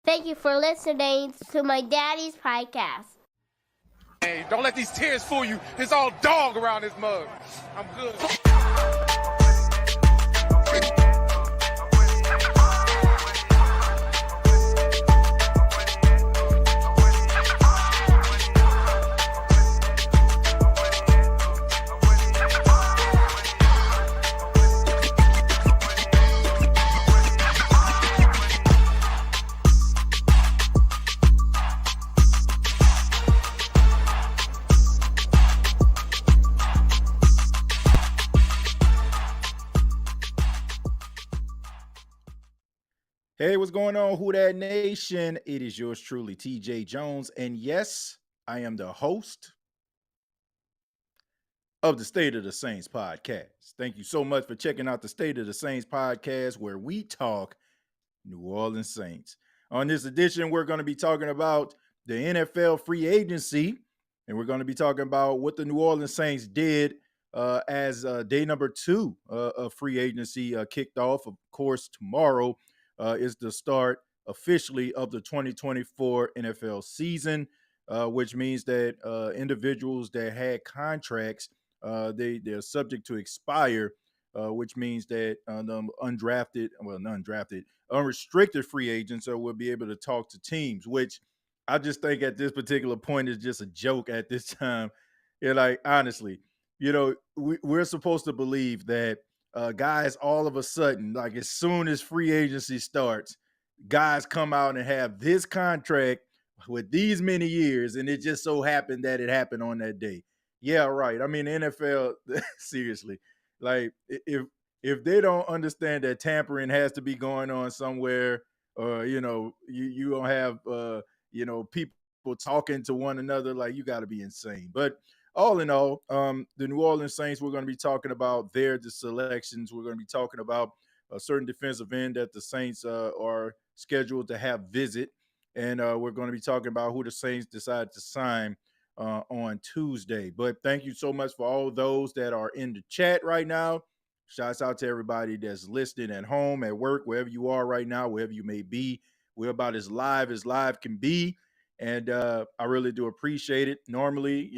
Thank you for listening to my daddy's podcast. Hey, don't let these tears fool you. It's all dog around this mug. I'm good. Hey, what's going on, Who Dat Nation? It is yours truly, TJAY Jones. And yes, I am the host of the State of the Saints podcast. Thank you so much for checking out the State of the Saints podcast, where we talk New Orleans Saints. On this edition, we're going to be talking about the NFL free agency, and we're going to be talking about what the New Orleans Saints did as day number 2 of free agency kicked off. Of course, tomorrow is the start officially of the 2024 NFL season, which means that individuals that had contracts, they're subject to expire, which means that unrestricted free agents will be able to talk to teams, which I just think at this particular point is just a joke at this time. Like, honestly, we're supposed to believe that guys all of a sudden, like as soon as free agency starts, guys come out and have this contract with these many years, and it just so happened that it happened on that day. Yeah, right. I mean, the NFL, seriously, like if they don't understand that tampering has to be going on somewhere, or you don't have people talking to one another, like you got to be insane. But all in all, the New Orleans Saints, we're going to be talking about the selections. We're going to be talking about a certain defensive end that the Saints are scheduled to have visit. And we're going to be talking about who the Saints decided to sign on Tuesday. But thank you so much for all those that are in the chat right now. Shouts out to everybody that's listening at home, at work, wherever you are right now, wherever you may be. We're about as live can be. And I really do appreciate it. Normally,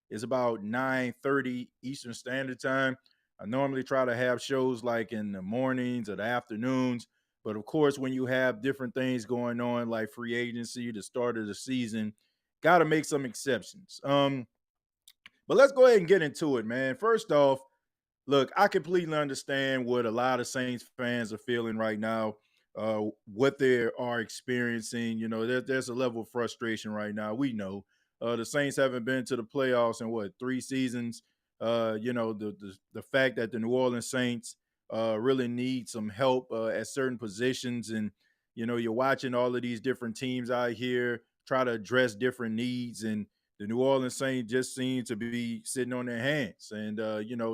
it's about 9:30 Eastern Standard Time. I normally try to have shows like in the mornings or the afternoons. But of course, when you have different things going on, like free agency, the start of the season, got to make some exceptions. But let's go ahead and get into it, man. First off, look, I completely understand what a lot of Saints fans are feeling right now. What they are experiencing. There's a level of frustration right now. We know the Saints haven't been to the playoffs in 3 seasons. The fact that the New Orleans Saints really need some help at certain positions, and you're watching all of these different teams out here try to address different needs, and the New Orleans Saints just seem to be sitting on their hands. And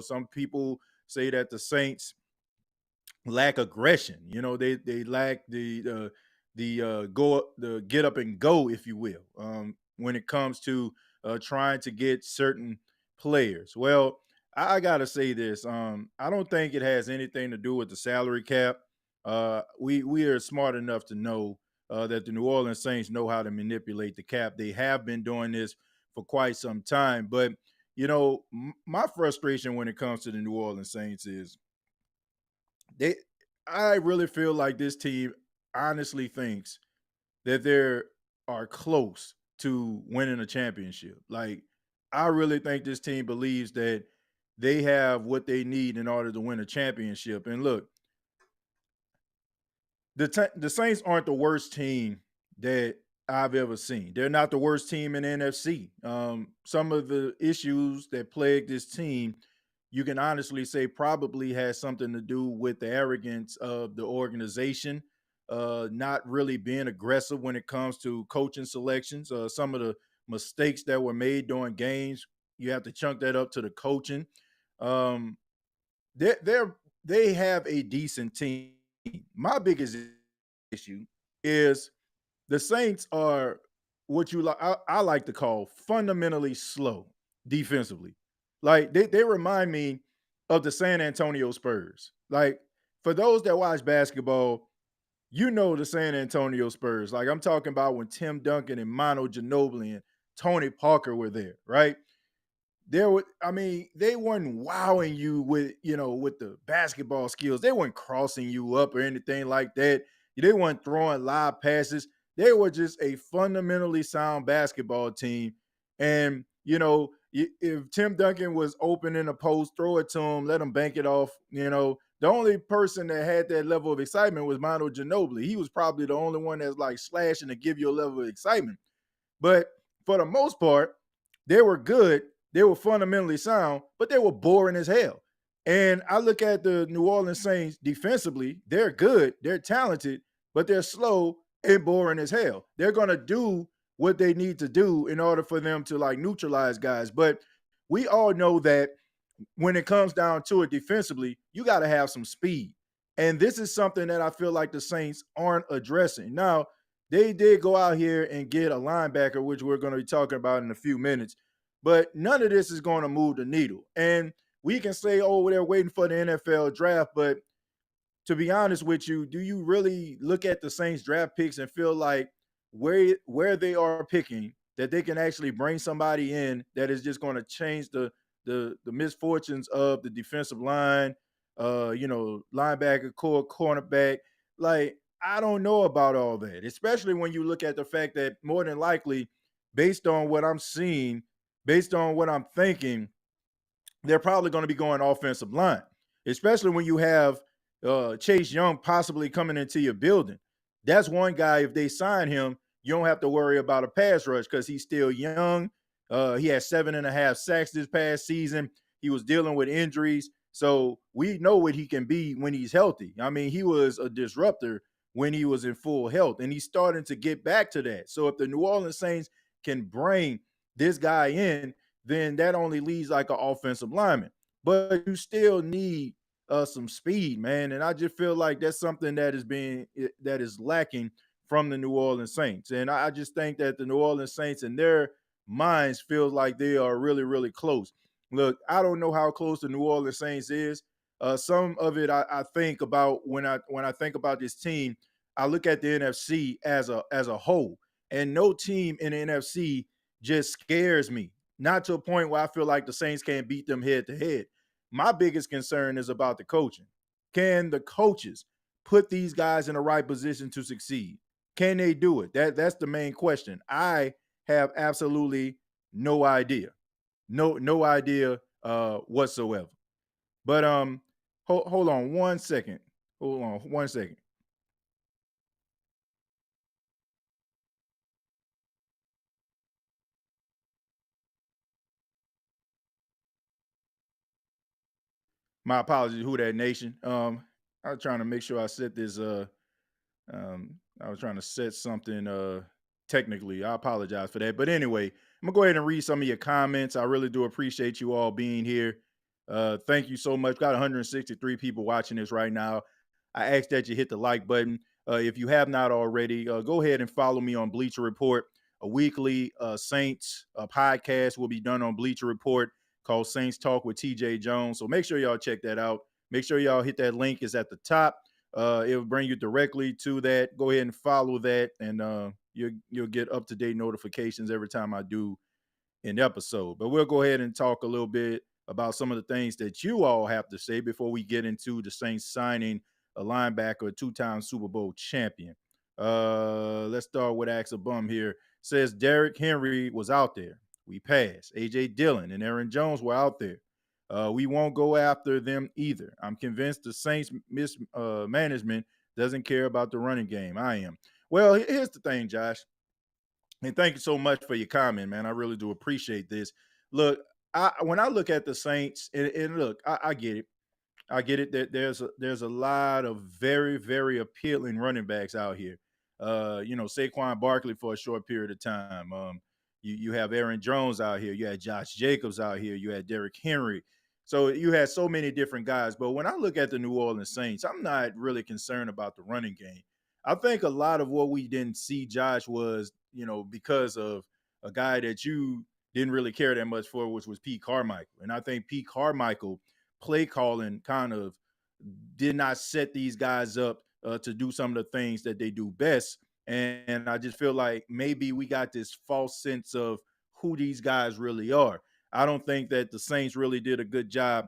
some people say that the Saints lack aggression. They lack the get up and go, if you will, when it comes to trying to get certain players. Well, I gotta say this. I don't think it has anything to do with the salary cap. We are smart enough to know that the New Orleans Saints know how to manipulate the cap. They have been doing this for quite some time. But my frustration when it comes to the New Orleans Saints is I really feel like this team honestly thinks that they are close to winning a championship. Like, I really think this team believes that they have what they need in order to win a championship. And look, the Saints aren't the worst team that I've ever seen. They're not the worst team in the NFC. Some of the issues that plague this team, you can honestly say probably has something to do with the arrogance of the organization, not really being aggressive when it comes to coaching selections. Some of the mistakes that were made during games, you have to chunk that up to the coaching. They have a decent team. My biggest issue is the Saints are what I like to call fundamentally slow defensively. Like they remind me of the San Antonio Spurs. Like, for those that watch basketball, the San Antonio Spurs. Like I'm talking about when Tim Duncan and Manu Ginobili and Tony Parker were there, right? They weren't wowing you with, with the basketball skills. They weren't crossing you up or anything like that. They weren't throwing live passes. They were just a fundamentally sound basketball team. And, if Tim Duncan was open in a post, throw it to him, let him bank it off. The only person that had that level of excitement was Manu Ginobili. He was probably the only one that's like slashing to give you a level of excitement. But for the most part, they were good. They were fundamentally sound, but they were boring as hell. And I look at the New Orleans Saints defensively. They're good. They're talented, but they're slow and boring as hell. They're going to do what they need to do in order for them to like neutralize guys. But we all know that when it comes down to it defensively, you got to have some speed. And this is something that I feel like the Saints aren't addressing. Now, they did go out here and get a linebacker, which we're going to be talking about in a few minutes. But none of this is going to move the needle. And we can say, oh, they're waiting for the NFL draft. But to be honest with you, do you really look at the Saints draft picks and feel like where they are picking that they can actually bring somebody in that is just going to change the misfortunes of the defensive line, linebacker, core, cornerback? Like, I don't know about all that, especially when you look at the fact that more than likely, based on what I'm seeing, based on what I'm thinking, they're probably going to be going offensive line, especially when you have Chase Young possibly coming into your building. That's one guy. If they sign him, you don't have to worry about a pass rush because he's still young. He had 7.5 sacks this past season. He was dealing with injuries. So we know what he can be when he's healthy. I mean, he was a disruptor when he was in full health, and he's starting to get back to that. So if the New Orleans Saints can bring this guy in, then that only leaves like an offensive lineman. But you still need some speed, man. And I just feel like that's something that is lacking from the New Orleans Saints. And I just think that the New Orleans Saints in their minds feel like they are really, really close. Look, I don't know how close the New Orleans Saints is. Some of it I think about when I think about this team. I look at the NFC as a whole, and no team in the NFC just scares me. Not to a point where I feel like the Saints can't beat them head to head. My biggest concern is about the coaching. Can the coaches put these guys in the right position to succeed? Can they do it? That's the main question. I have absolutely no idea. No idea whatsoever. But hold on one second. Hold on one second. My apologies, Who That Nation. I was trying to make sure I set this I was trying to set something technically. I apologize for that. But anyway, I'm gonna go ahead and read some of your comments. I really do appreciate you all being here. Thank you so much. Got 163 people watching this right now. I ask that you hit the like button. If you have not already, go ahead and follow me on Bleacher Report. A weekly Saints podcast will be done on Bleacher Report called Saints Talk with TJAY Jones. So make sure y'all check that out. Make sure y'all hit that link. It's at the top. It'll bring you directly to that. Go ahead and follow that, and you'll get up to date notifications every time I do an episode. But we'll go ahead and talk a little bit about some of the things that you all have to say before we get into the Saints signing a linebacker, a two-time Super Bowl champion. Let's start with Axe a Bum here. Says Derrick Henry was out there. We passed. A.J. Dillon and Aaron Jones were out there. We won't go after them either. I'm convinced the Saints management doesn't care about the running game. I am. Well, here's the thing, Josh. And thank you so much for your comment, man. I really do appreciate this. Look, when I look at the Saints, and look, I get it. I get it that there's a lot of very, very appealing running backs out here. Saquon Barkley for a short period of time. You have Aaron Jones out here. You had Josh Jacobs out here. You had Derrick Henry. So you had so many different guys. But when I look at the New Orleans Saints, I'm not really concerned about the running game. I think a lot of what we didn't see, Josh, was, because of a guy that you didn't really care that much for, which was Pete Carmichael. And I think Pete Carmichael play calling kind of did not set these guys up to do some of the things that they do best. And I just feel like maybe we got this false sense of who these guys really are. I don't think that the Saints really did a good job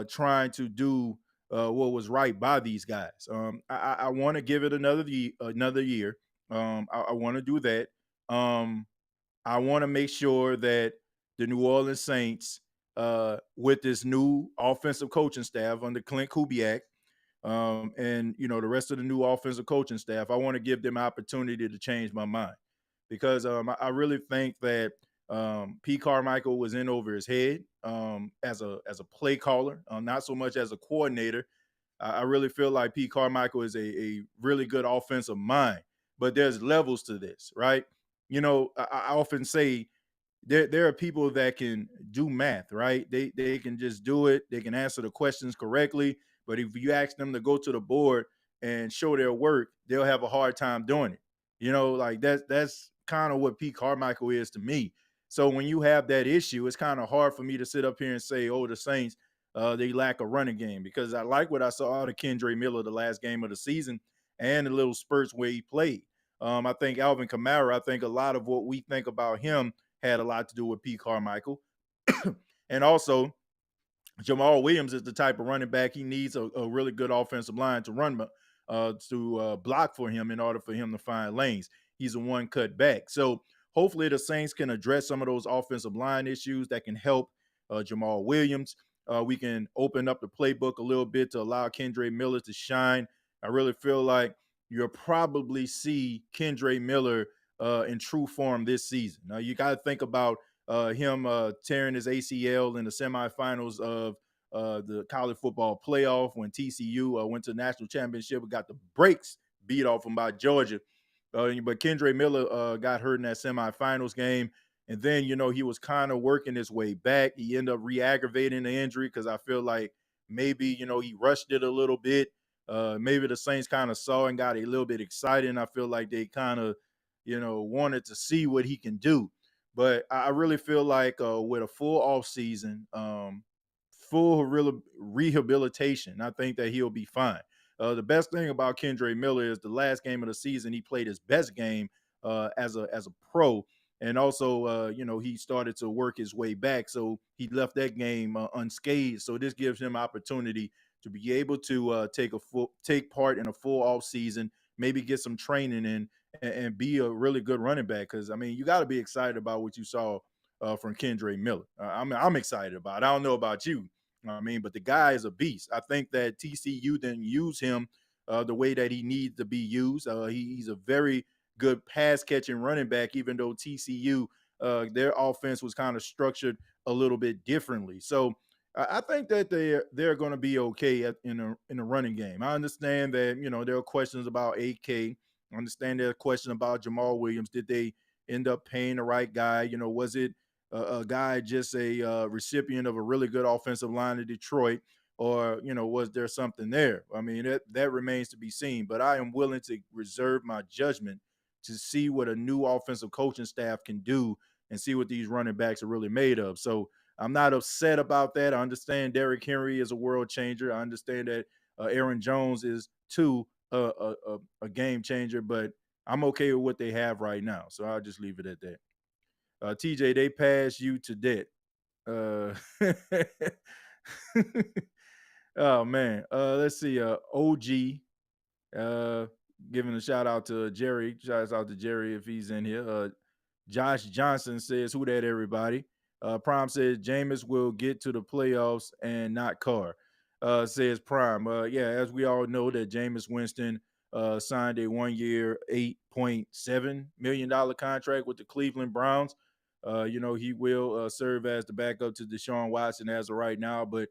trying to do what was right by these guys. I want to give it another year. I want to do that. Um, I want to make sure that the New Orleans Saints, with this new offensive coaching staff under Clint Kubiak, and the rest of the new offensive coaching staff, I want to give them an opportunity to change my mind because I really think that Pete Carmichael was in over his head as a play caller, not so much as a coordinator. I really feel like Pete Carmichael is a really good offensive mind, but there's levels to this, right? I often say there are people that can do math, right? They can just do it. They can answer the questions correctly. But if you ask them to go to the board and show their work, they'll have a hard time doing it. Like that's kind of what Pete Carmichael is to me. So when you have that issue, it's kind of hard for me to sit up here and say, "Oh, the Saints, they lack a running game," because I like what I saw out of Kendre Miller the last game of the season and the little spurts where he played. I think Alvin Kamara. I think a lot of what we think about him had a lot to do with Pete Carmichael. And also, Jamal Williams is the type of running back he needs a really good offensive line to run to block for him in order for him to find lanes. He's a one cut back. So hopefully the Saints can address some of those offensive line issues that can help Jamal Williams. We can open up the playbook a little bit to allow Kendre Miller to shine. I really feel like you'll probably see Kendre Miller in true form this season. Now you got to think about him tearing his ACL in the semifinals of the college football playoff when TCU went to the national championship and got the brakes beat off him by Georgia. But Kendre Miller got hurt in that semifinals game. And then, he was kind of working his way back. He ended up re-aggravating the injury because I feel like maybe, he rushed it a little bit. Maybe the Saints kind of saw and got a little bit excited. And I feel like they kind of, wanted to see what he can do. But I really feel like with a full offseason, full rehabilitation, I think that he'll be fine. The best thing about Kendre Miller is the last game of the season, he played his best game as a pro. And also, he started to work his way back. So he left that game unscathed. So this gives him opportunity to be able to take part in a full off season, maybe get some training in and be a really good running back. Because, you got to be excited about what you saw from Kendre Miller. I'm excited about it. I don't know about you. But the guy is a beast. I think that TCU didn't use him the way that he needs to be used. He's a very good pass catching running back, even though TCU, their offense was kind of structured a little bit differently. So I think that they're going to be okay in the running game. I understand that there are questions about AK. I understand there are questions about Jamal Williams. Did they end up paying the right guy? Was it a guy just a recipient of a really good offensive line in Detroit, or was there something there? That remains to be seen. But I am willing to reserve my judgment to see what a new offensive coaching staff can do and see what these running backs are really made of. So I'm not upset about that. I understand Derrick Henry is a world changer. I understand that Aaron Jones is too a game changer, but I'm okay with what they have right now. So I'll just leave it at that. TJ, they pass you to debt. Oh man. Let's see. OG. Giving a shout out to Jerry. Shouts out to Jerry if he's in here. Josh Johnson says, "Who that everybody?" Prime says Jameis will get to the playoffs and not Carr. Says Prime. Yeah, as we all know that Jameis Winston signed a 1-year, $8.7 million contract with the Cleveland Browns. He will serve as the backup to Deshaun Watson as of right now, but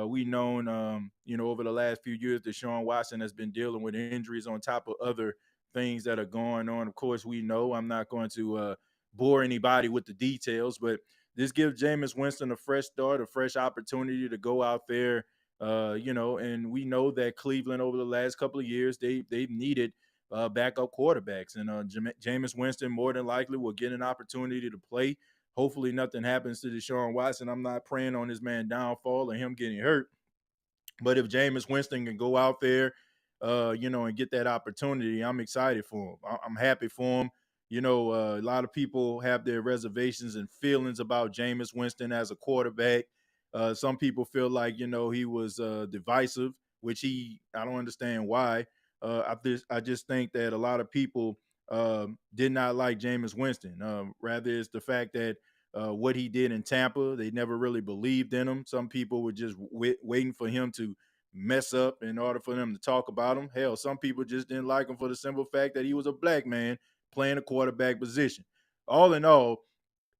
we known, over the last few years, Deshaun Watson has been dealing with injuries on top of other things that are going on. Of course, we know I'm not going to bore anybody with the details, but this gives Jameis Winston a fresh start, a fresh opportunity to go out there, and we know that Cleveland over the last couple of years, they've needed backup quarterbacks, and Jameis Winston more than likely will get an opportunity to play. Hopefully nothing happens to Deshaun Watson. I'm not praying on this man downfall or him getting hurt. But if Jameis Winston can go out there, and get that opportunity. I'm excited for him. I'm happy for him. A lot of people have their reservations and feelings about Jameis Winston as a quarterback. Some people feel like, he was divisive, which I don't understand why. I just think that a lot of people did not like Jameis Winston. Rather, it's the fact that what he did in Tampa, they never really believed in him. Some people were just waiting for him to mess up in order for them to talk about him. Hell, some people just didn't like him for the simple fact that he was a black man playing a quarterback position. All in all,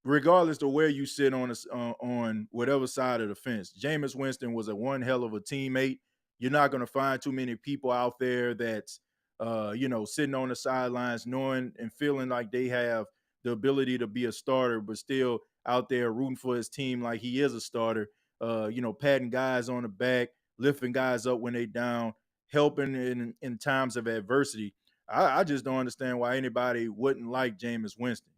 regardless of where you sit on whatever side of the fence, Jameis Winston was a one hell of a teammate. You're not going to find too many people out there that's sitting on the sidelines knowing and feeling like they have the ability to be a starter, but still out there rooting for his team like he is a starter. Patting guys on the back, lifting guys up when they down, helping in times of adversity. I just don't understand why anybody wouldn't like Jameis Winston,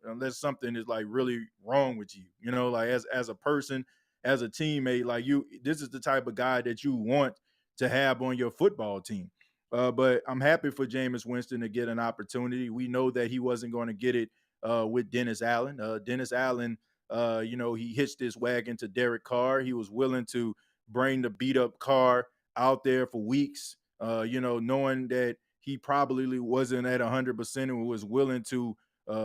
unless something is like really wrong with you, like as a person, as a teammate, like this is the type of guy that you want to have on your football team. But I'm happy for Jameis Winston to get an opportunity. We know that he wasn't going to get it with Dennis Allen. Dennis Allen, he hitched his wagon to Derek Carr. He was willing to bring the beat up Carr out there for weeks, knowing that he probably wasn't at 100% and was willing to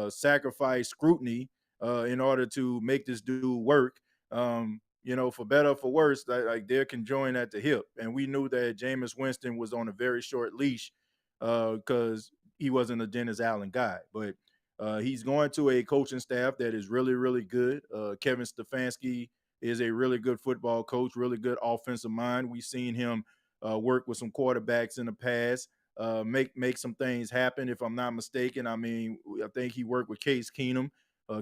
sacrifice scrutiny in order to make this dude work. For better or for worse, like they're conjoined at the hip. And we knew that Jameis Winston was on a very short leash because he wasn't a Dennis Allen guy. But he's going to a coaching staff that is really, really good. Kevin Stefanski is a really good football coach, really good offensive mind. We've seen him work with some quarterbacks in the past. Make some things happen. If I'm not mistaken, I think he worked with Case Keenum.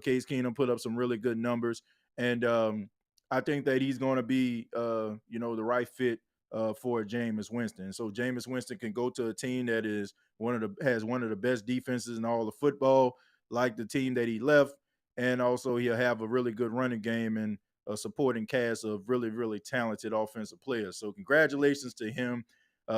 Case Keenum put up some really good numbers, and I think that he's going to be, the right fit for Jameis Winston. So Jameis Winston can go to a team that has one of the best defenses in all of football, like the team that he left, and also he'll have a really good running game and a supporting cast of really, really talented offensive players. So congratulations to him.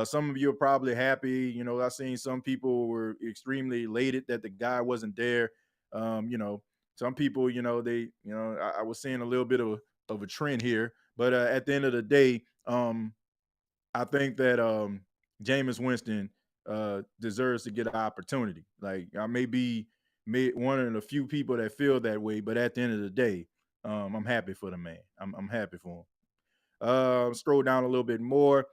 Some of you are probably happy. I've seen some people were extremely elated that the guy wasn't there. Some people, I was seeing a little bit of a trend here, but at the end of the day, I think that Jameis Winston deserves to get an opportunity. Like I may be one of the few people that feel that way, but at the end of the day, I'm happy for the man. I'm happy for him. Scroll down a little bit more.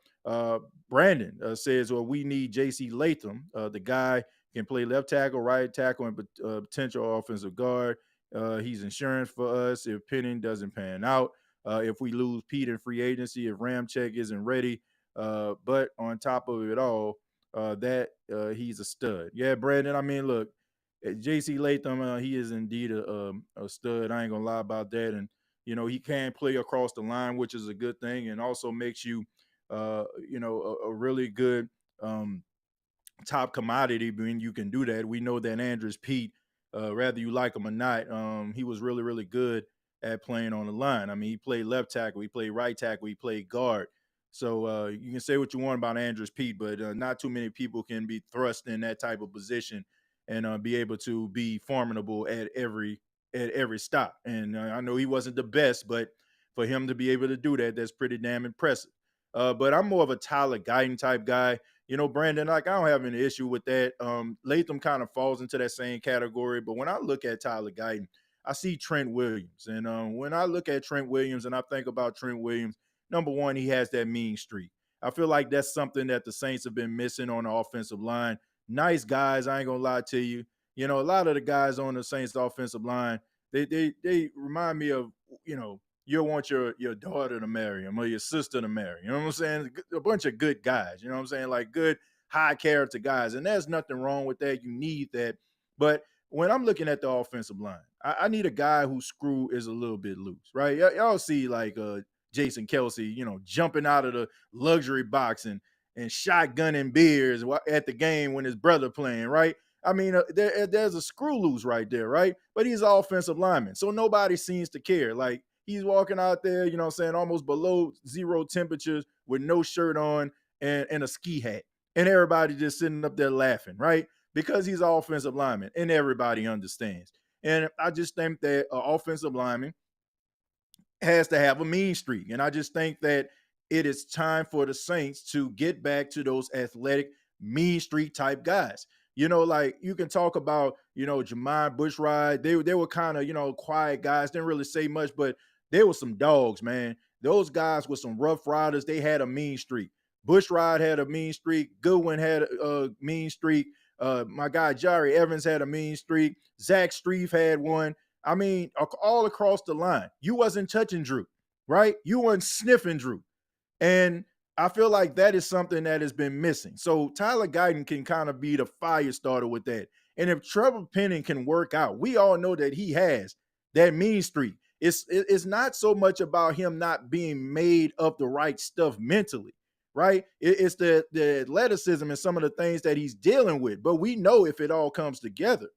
Brandon says, well, we need J.C. Latham. The guy can play left tackle, right tackle, and potential offensive guard. He's insurance for us if Penning doesn't pan out. If we lose Pete in free agency, if Ramczyk isn't ready. But on top of it all, he's a stud. Yeah, Brandon, look, J.C. Latham, he is indeed a stud. I ain't going to lie about that. And, he can play across the line, which is a good thing, and also makes you, a really good top commodity when you can do that. We know that Andrus Pete, whether you like him or not, he was really, really good at playing on the line. He played left tackle, he played right tackle, he played guard. So you can say what you want about Andrus Pete, but not too many people can be thrust in that type of position and be able to be formidable at every stop. And I know he wasn't the best, but for him to be able to do that, that's pretty damn impressive. But I'm more of a Tyler Guyton type guy. Brandon, like I don't have any issue with that. Latham kind of falls into that same category. But when I look at Tyler Guyton, I see Trent Williams. And when I look at Trent Williams and I think about Trent Williams, number one, he has that mean streak. I feel like that's something that the Saints have been missing on the offensive line. Nice guys, I ain't going to lie to you. A lot of the guys on the Saints offensive line, they remind me of, you'll want your daughter to marry him or your sister to marry. You know what I'm saying? A bunch of good guys. You know what I'm saying? Like good, high character guys. And there's nothing wrong with that. You need that. But when I'm looking at the offensive line, I need a guy whose screw is a little bit loose, right? Y'all see like Jason Kelsey, jumping out of the luxury box and shotgunning beers at the game when his brother playing, right? There's a screw loose right there, right? But he's an offensive lineman, so nobody seems to care. Like he's walking out there, almost below zero temperatures with no shirt on, and a ski hat, and everybody just sitting up there laughing, right? Because he's an offensive lineman, and everybody understands. And I just think that an offensive lineman has to have a mean streak. And I just think that it is time for the Saints to get back to those athletic, mean streak type guys. Like you can talk about, Jermaine Bushride. They were kind of, quiet guys, didn't really say much, but they were some dogs, man. Those guys were some rough riders. They had a mean streak. Bushride had a mean streak. Goodwin had a mean streak. My guy Jari Evans had a mean streak. Zach Strief had one. I mean, all across the line. You wasn't touching Drew, right? You weren't sniffing Drew. And I feel like that is something that has been missing. So Tyler Guyton can kind of be the fire starter with that. And if Trevor Penning can work out, we all know that he has that mean streak. It's not so much about him not being made of the right stuff mentally, right? It's the athleticism and some of the things that he's dealing with. But we know if it all comes together,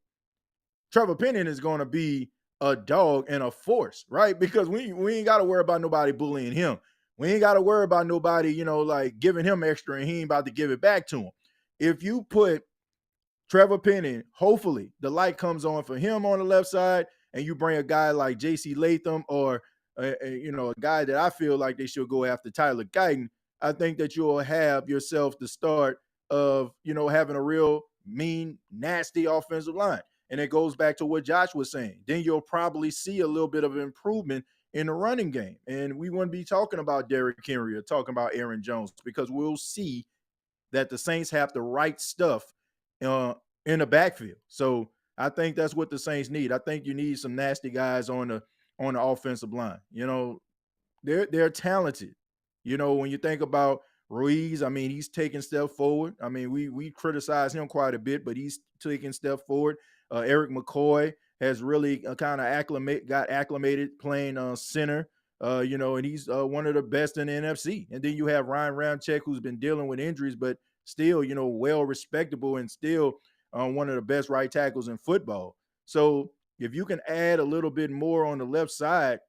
Trevor Penning is going to be a dog and a force, right? Because we ain't got to worry about nobody bullying him. We ain't got to worry about nobody, like giving him extra and he ain't about to give it back to him. If you put Trevor Penning, hopefully the light comes on for him on the left side, and you bring a guy like J.C. Latham or, a guy that I feel like they should go after, Tyler Guyton, I think that you'll have yourself the start of, having a real mean, nasty offensive line. And it goes back to what Josh was saying. Then you'll probably see a little bit of improvement in the running game. And we wouldn't be talking about Derrick Henry or talking about Aaron Jones, because we'll see that the Saints have the right stuff in the backfield. So I think that's what the Saints need. I think you need some nasty guys on the offensive line. They're talented. When you think about Ruiz, I mean, he's taking step forward. I mean, we criticize him quite a bit, but he's taking step forward. Eric McCoy has really kind of got acclimated playing center, and he's one of the best in the NFC. And then you have Ryan Ramczyk, who's been dealing with injuries, but still, well respectable and still one of the best right tackles in football. So if you can add a little bit more on the left side,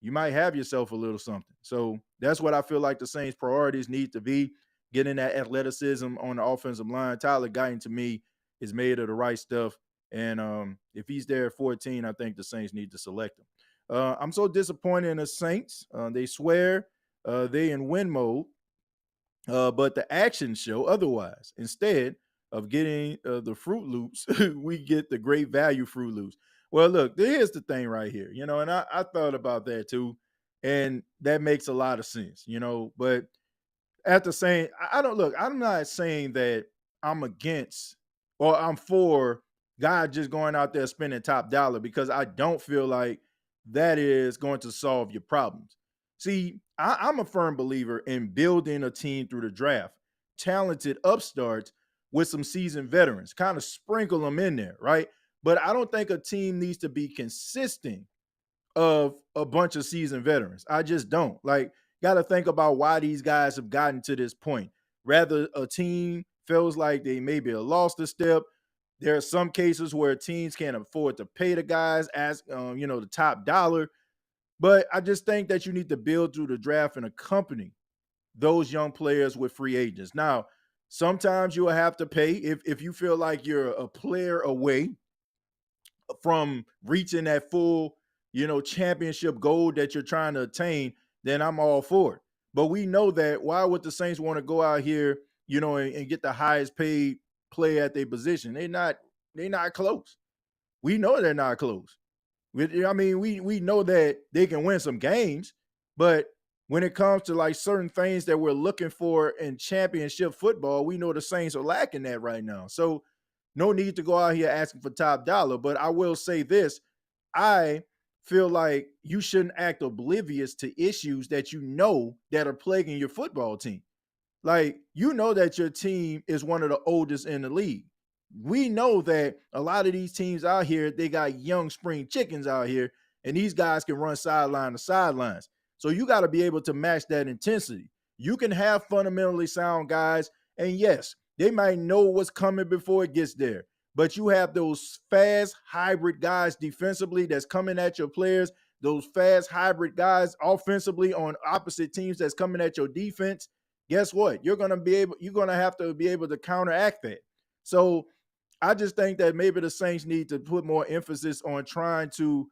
you might have yourself a little something. So that's what I feel like the Saints' priorities need to be, getting that athleticism on the offensive line. Tyler Guyton, to me, is made of the right stuff. And if he's there at 14, I think the Saints need to select him. I'm so disappointed in the Saints. They swear they in win mode, but the actions show otherwise. Instead of getting the Fruit Loops, we get the great value Fruit Loops. Well, look, here's the thing right here, and I thought about that too, and that makes a lot of sense, but at the same, I'm not saying that I'm against or I'm for God just going out there spending top dollar, because I don't feel like that is going to solve your problems. See, I'm a firm believer in building a team through the draft, talented upstarts with some seasoned veterans, kind of sprinkle them in there, right? But I don't think a team needs to be consistent of a bunch of seasoned veterans. I just don't. Like, got to think about why these guys have gotten to this point. Rather, a team feels like they maybe have lost a step. There are some cases where teams can't afford to pay the guys the top dollar. But I just think that you need to build through the draft and accompany those young players with free agents. Now, sometimes you will have to pay if you feel like you're a player away from reaching that full, championship goal that you're trying to attain, then I'm all for it. But we know that why would the Saints want to go out here, and get the highest paid player at their position? They're not close. We know they're not close. We know that they can win some games, but when it comes to like certain things that we're looking for in championship football, we know the Saints are lacking that right now. So no need to go out here asking for top dollar. But I will say this, I feel like you shouldn't act oblivious to issues that that are plaguing your football team. Like, that your team is one of the oldest in the league. We know that a lot of these teams out here, they got young spring chickens out here, and these guys can run sideline to sidelines. So you got to be able to match that intensity. You can have fundamentally sound guys, and yes, they might know what's coming before it gets there. But you have those fast hybrid guys defensively that's coming at your players, those fast hybrid guys offensively on opposite teams that's coming at your defense. guess what? You're going to have to be able to counteract that. So I just think that maybe the Saints need to put more emphasis on trying to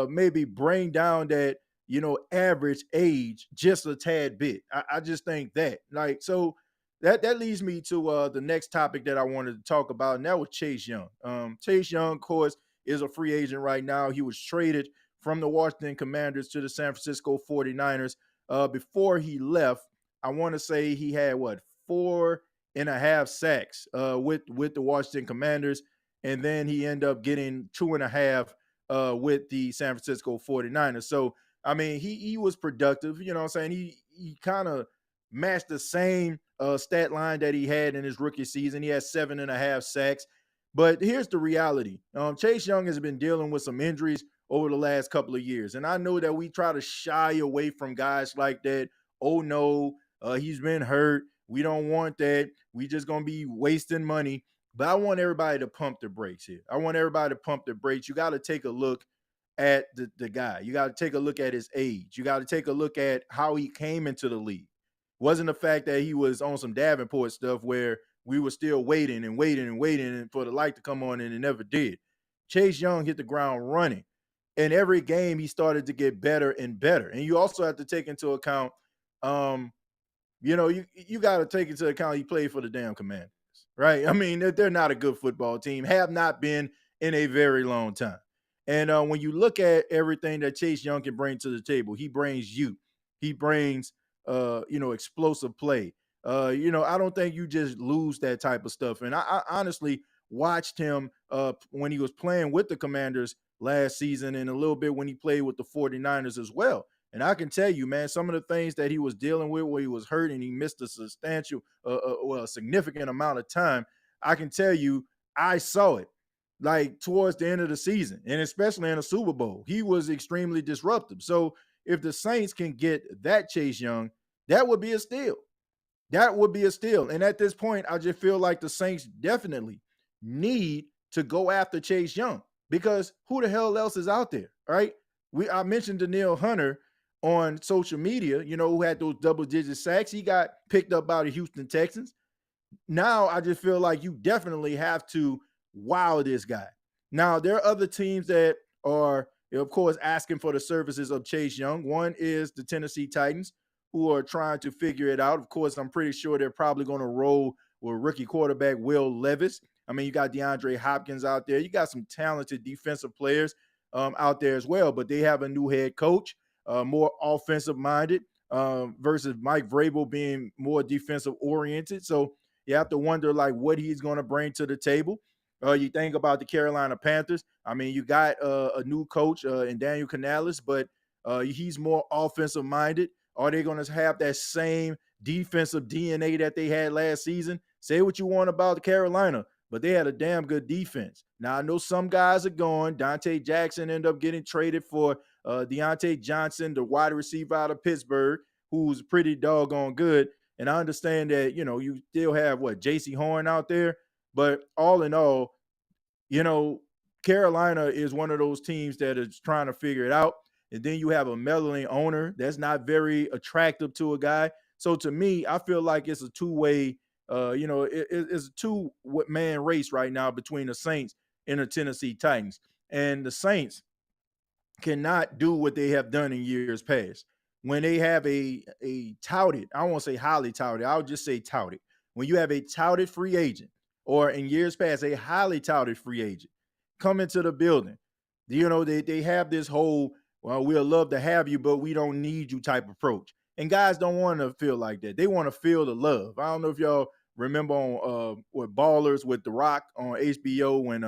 maybe bring down that, average age just a tad bit. I just think that, like, so that leads me to the next topic that I wanted to talk about, and that was Chase Young. Chase Young, of course, is a free agent right now. He was traded from the Washington Commanders to the San Francisco 49ers. Before he left, I want to say he had 4.5 sacks with the Washington Commanders, and then he ended up getting 2.5 with the San Francisco 49ers. So I mean, he was productive. You know what I'm saying? He kind of matched the same stat line that he had in his rookie season. He had 7.5 sacks. But here's the reality. Chase Young has been dealing with some injuries over the last couple of years. And I know that we try to shy away from guys like that. Oh, no, he's been hurt. We don't want that. We just going to be wasting money. But I want everybody to pump the brakes here. I want everybody to pump the brakes. You got to take a look at the guy. You got to take a look at his age. You got to take a look at how he came into the league. Wasn't the fact that he was on some Davenport stuff where we were still waiting and waiting and waiting for the light to come on, and it never did. Chase Young hit the ground running. And every game he started to get better and better. And you also have to take into account, you got to take into account he played for the damn Commanders, right? I mean, they're not a good football team, have not been in a very long time. And when you look at everything that Chase Young can bring to the table, he brings youth. He brings, explosive play. I don't think you just lose that type of stuff. And I honestly watched him when he was playing with the Commanders last season and a little bit when he played with the 49ers as well. And I can tell you, man, some of the things that he was dealing with where he was hurt and he missed a significant amount of time, I can tell you, I saw it. Like towards the end of the season, and especially in a Super Bowl, he was extremely disruptive. So if the Saints can get that Chase Young, that would be a steal. That would be a steal. And at this point, I just feel like the Saints definitely need to go after Chase Young because who the hell else is out there, right? I mentioned Danielle Hunter on social media, who had those double-digit sacks. He got picked up by the Houston Texans. Now I just feel like you definitely have to wow this guy. Now, there are other teams that are, of course, asking for the services of Chase Young. One is the Tennessee Titans, who are trying to figure it out. Of course, I'm pretty sure they're probably going to roll with rookie quarterback Will Levis. I mean, you got DeAndre Hopkins out there. You got some talented defensive players out there as well, but they have a new head coach, more offensive-minded versus Mike Vrabel being more defensive-oriented. So you have to wonder, like, what he's going to bring to the table. You think about the Carolina Panthers. I mean, you got a new coach in Daniel Canales, but he's more offensive-minded. Are they going to have that same defensive DNA that they had last season? Say what you want about Carolina, but they had a damn good defense. Now, I know some guys are going. Dante Jackson ended up getting traded for Deontay Johnson, the wide receiver out of Pittsburgh, who's pretty doggone good. And I understand that, you still have, J.C. Horn out there. But all in all, Carolina is one of those teams that is trying to figure it out. And then you have a meddling owner that's not very attractive to a guy. So to me, I feel like it's a two-way, it's a two-man race right now between the Saints and the Tennessee Titans. And the Saints cannot do what they have done in years past. When they have a touted, I won't say highly touted, I'll just say touted. When you have a touted free agent, or in years past, a highly touted free agent come into the building, they have this whole, well, we'll love to have you, but we don't need you type approach. And guys don't want to feel like that. They want to feel the love. I don't know if y'all remember on Ballers with The Rock on HBO when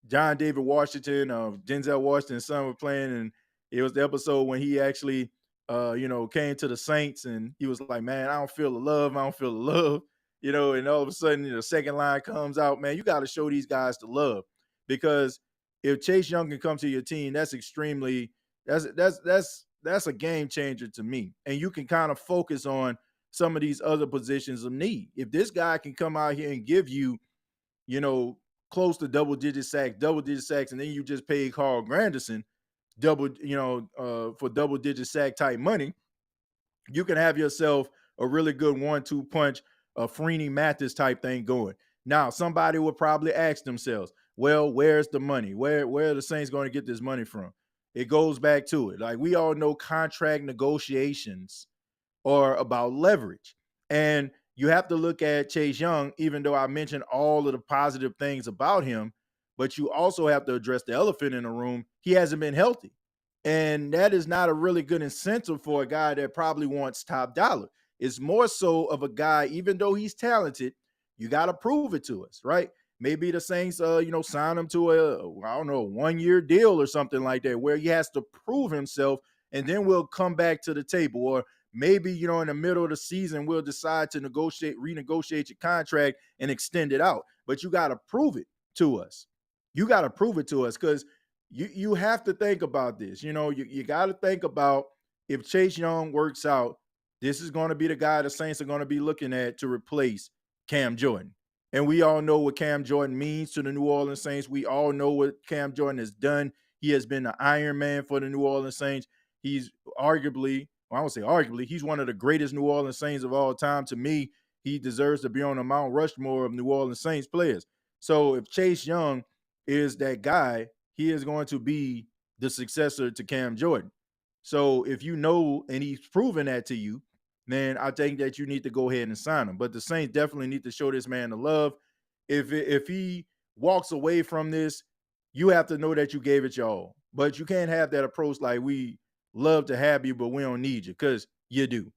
John David Washington, Denzel Washington's son were playing, and it was the episode when he actually, came to the Saints, and he was like, man, I don't feel the love. I don't feel the love. And all of a sudden, the second line comes out, man, you got to show these guys the love, because if Chase Young can come to your team, that's a game changer to me. And you can kind of focus on some of these other positions of need. If this guy can come out here and give you, close to double-digit sacks, and then you just pay Carl Granderson for double-digit sack type money, you can have yourself a really good 1-2 punch, a Freeney Mathis type thing going. Now, somebody would probably ask themselves, well, where's the money? Where are the Saints going to get this money from? It goes back to it. Like we all know contract negotiations are about leverage. And you have to look at Chase Young, even though I mentioned all of the positive things about him, but you also have to address the elephant in the room. He hasn't been healthy. And that is not a really good incentive for a guy that probably wants top dollar. It's more so of a guy, even though he's talented, you got to prove it to us, right? Maybe the Saints, sign him to I don't know, 1-year deal or something like that, where he has to prove himself, and then we'll come back to the table. Or maybe, in the middle of the season, we'll decide to renegotiate your contract and extend it out. But you got to prove it to us. You got to prove it to us, because you have to think about this. You got to think about, if Chase Young works out, this is going to be the guy the Saints are going to be looking at to replace Cam Jordan. And we all know what Cam Jordan means to the New Orleans Saints. We all know what Cam Jordan has done. He has been the Iron Man for the New Orleans Saints. He's arguably, well, I won't say arguably, he's one of the greatest New Orleans Saints of all time. To me, he deserves to be on the Mount Rushmore of New Orleans Saints players. So if Chase Young is that guy, he is going to be the successor to Cam Jordan. So if you know, and he's proven that to you, then I think that you need to go ahead and sign him. But the Saints definitely need to show this man the love. If he walks away from this, you have to know that you gave it your all. But you can't have that approach like, we love to have you, but we don't need you, because you do.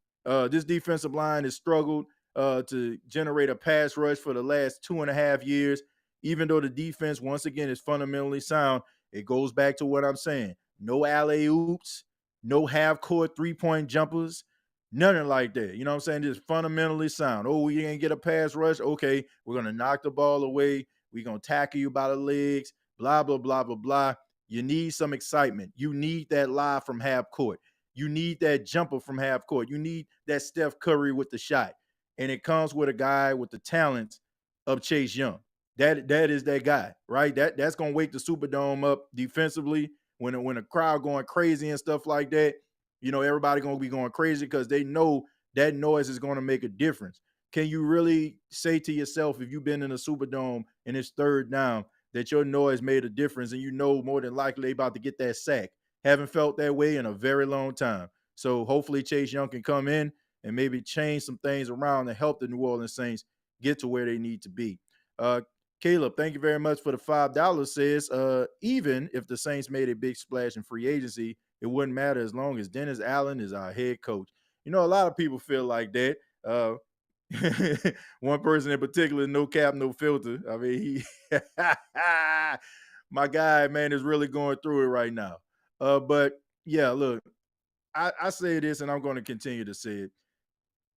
This defensive line has struggled to generate a pass rush for the last 2.5 years. Even though the defense, once again, is fundamentally sound, it goes back to what I'm saying. No alley-oops, no half-court three-point jumpers, nothing like that. You know what I'm saying? Just fundamentally sound. Oh, we didn't get a pass rush? Okay, we're going to knock the ball away. We're going to tackle you by the legs, blah, blah, blah, blah, blah. You need some excitement. You need that live from half court. You need that jumper from half court. You need that Steph Curry with the shot. And it comes with a guy with the talents of Chase Young. That is that guy, right? That's going to wake the Superdome up defensively when a crowd going crazy and stuff like that. Everybody going to be going crazy because they know that noise is going to make a difference. Can you really say to yourself, if you've been in a Superdome and it's third down, that your noise made a difference, and more than likely they about to get that sack? Haven't felt that way in a very long time. So hopefully Chase Young can come in and maybe change some things around and help the New Orleans Saints get to where they need to be. Caleb, thank you very much for the $5. Says, even if the Saints made a big splash in free agency, it wouldn't matter as long as Dennis Allen is our head coach. A lot of people feel like that. One person in particular, no cap, no filter. I mean, my guy, man, is really going through it right now. But yeah, look, I say this, and I'm going to continue to say it.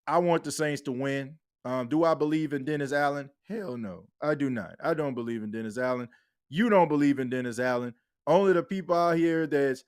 I want the Saints to win. Do I believe in Dennis Allen? Hell no, I do not. I don't believe in Dennis Allen. You don't believe in Dennis Allen. Only the people out here that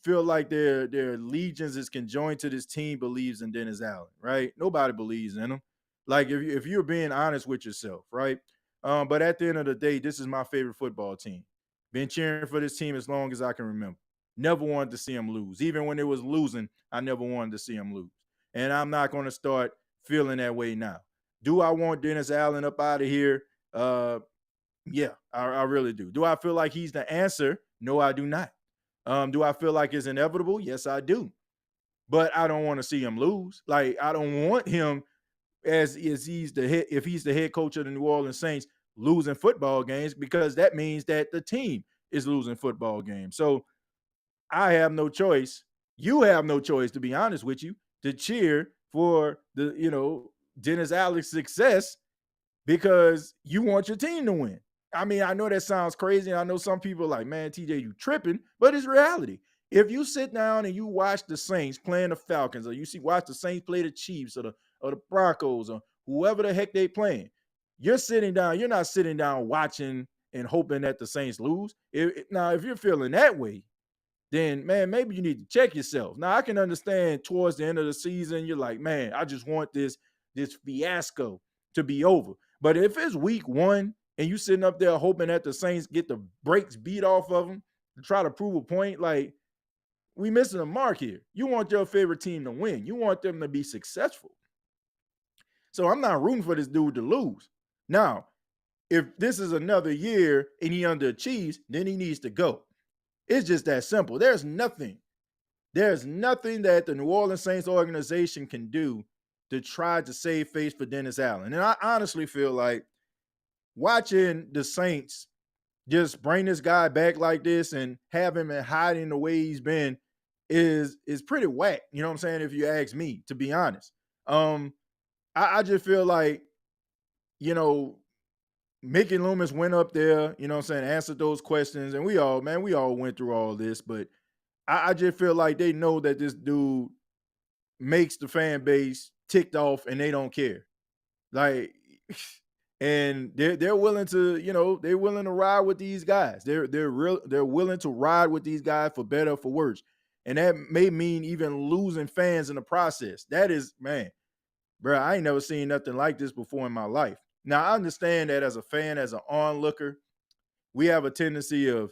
feel like their allegiance is conjoined to this team believes in Dennis Allen, right? Nobody believes in him. Like, if you're being honest with yourself, right? But at the end of the day, this is my favorite football team. Been cheering for this team as long as I can remember. Never wanted to see them lose. Even when it was losing, I never wanted to see them lose. And I'm not going to start feeling that way now. Do I want Dennis Allen up out of here? Yeah, I really do. Do I feel like he's the answer? No, I do not. Do I feel like it's inevitable? Yes, I do. But I don't want to see him lose. Like, I don't want him, as he's the head, if he's the head coach of the New Orleans Saints, losing football games, because that means that the team is losing football games. So I have no choice. You have no choice, to be honest with you, to cheer for the, Dennis Allen's success, because you want your team to win. I mean, I know that sounds crazy. I know some people are like, man, TJ, you tripping, but it's reality. If you sit down and you watch the Saints playing the Falcons, or watch the Saints play the Chiefs or the Broncos or whoever the heck they playing, you're sitting down. You're not sitting down watching and hoping that the Saints lose. Now, if you're feeling that way, then, man, maybe you need to check yourself. Now, I can understand towards the end of the season, you're like, man, I just want this fiasco to be over. But if it's week one and you sitting up there hoping that the Saints get the brakes beat off of them to try to prove a point, like, we missing a mark here. You want your favorite team to win. You want them to be successful. So I'm not rooting for this dude to lose. Now, if this is another year and he underachieves, then he needs to go. It's just that simple. There's nothing that the New Orleans Saints organization can do to try to save face for Dennis Allen. And I honestly feel like watching the Saints just bring this guy back like this and have him in hiding the way he's been is pretty whack. You know what I'm saying? If you ask me, to be honest. I just feel like, Mickey Loomis went up there, you know what I'm saying, answered those questions. And we all went through all this, but I just feel like they know that this dude makes the fan base ticked off and they don't care. Like, and they're willing to, they're willing to ride with these guys. They're willing to ride with these guys for better or for worse. And that may mean even losing fans in the process. That is, man, bro, I ain't never seen nothing like this before in my life. Now, I understand that as a fan, as an onlooker, we have a tendency of,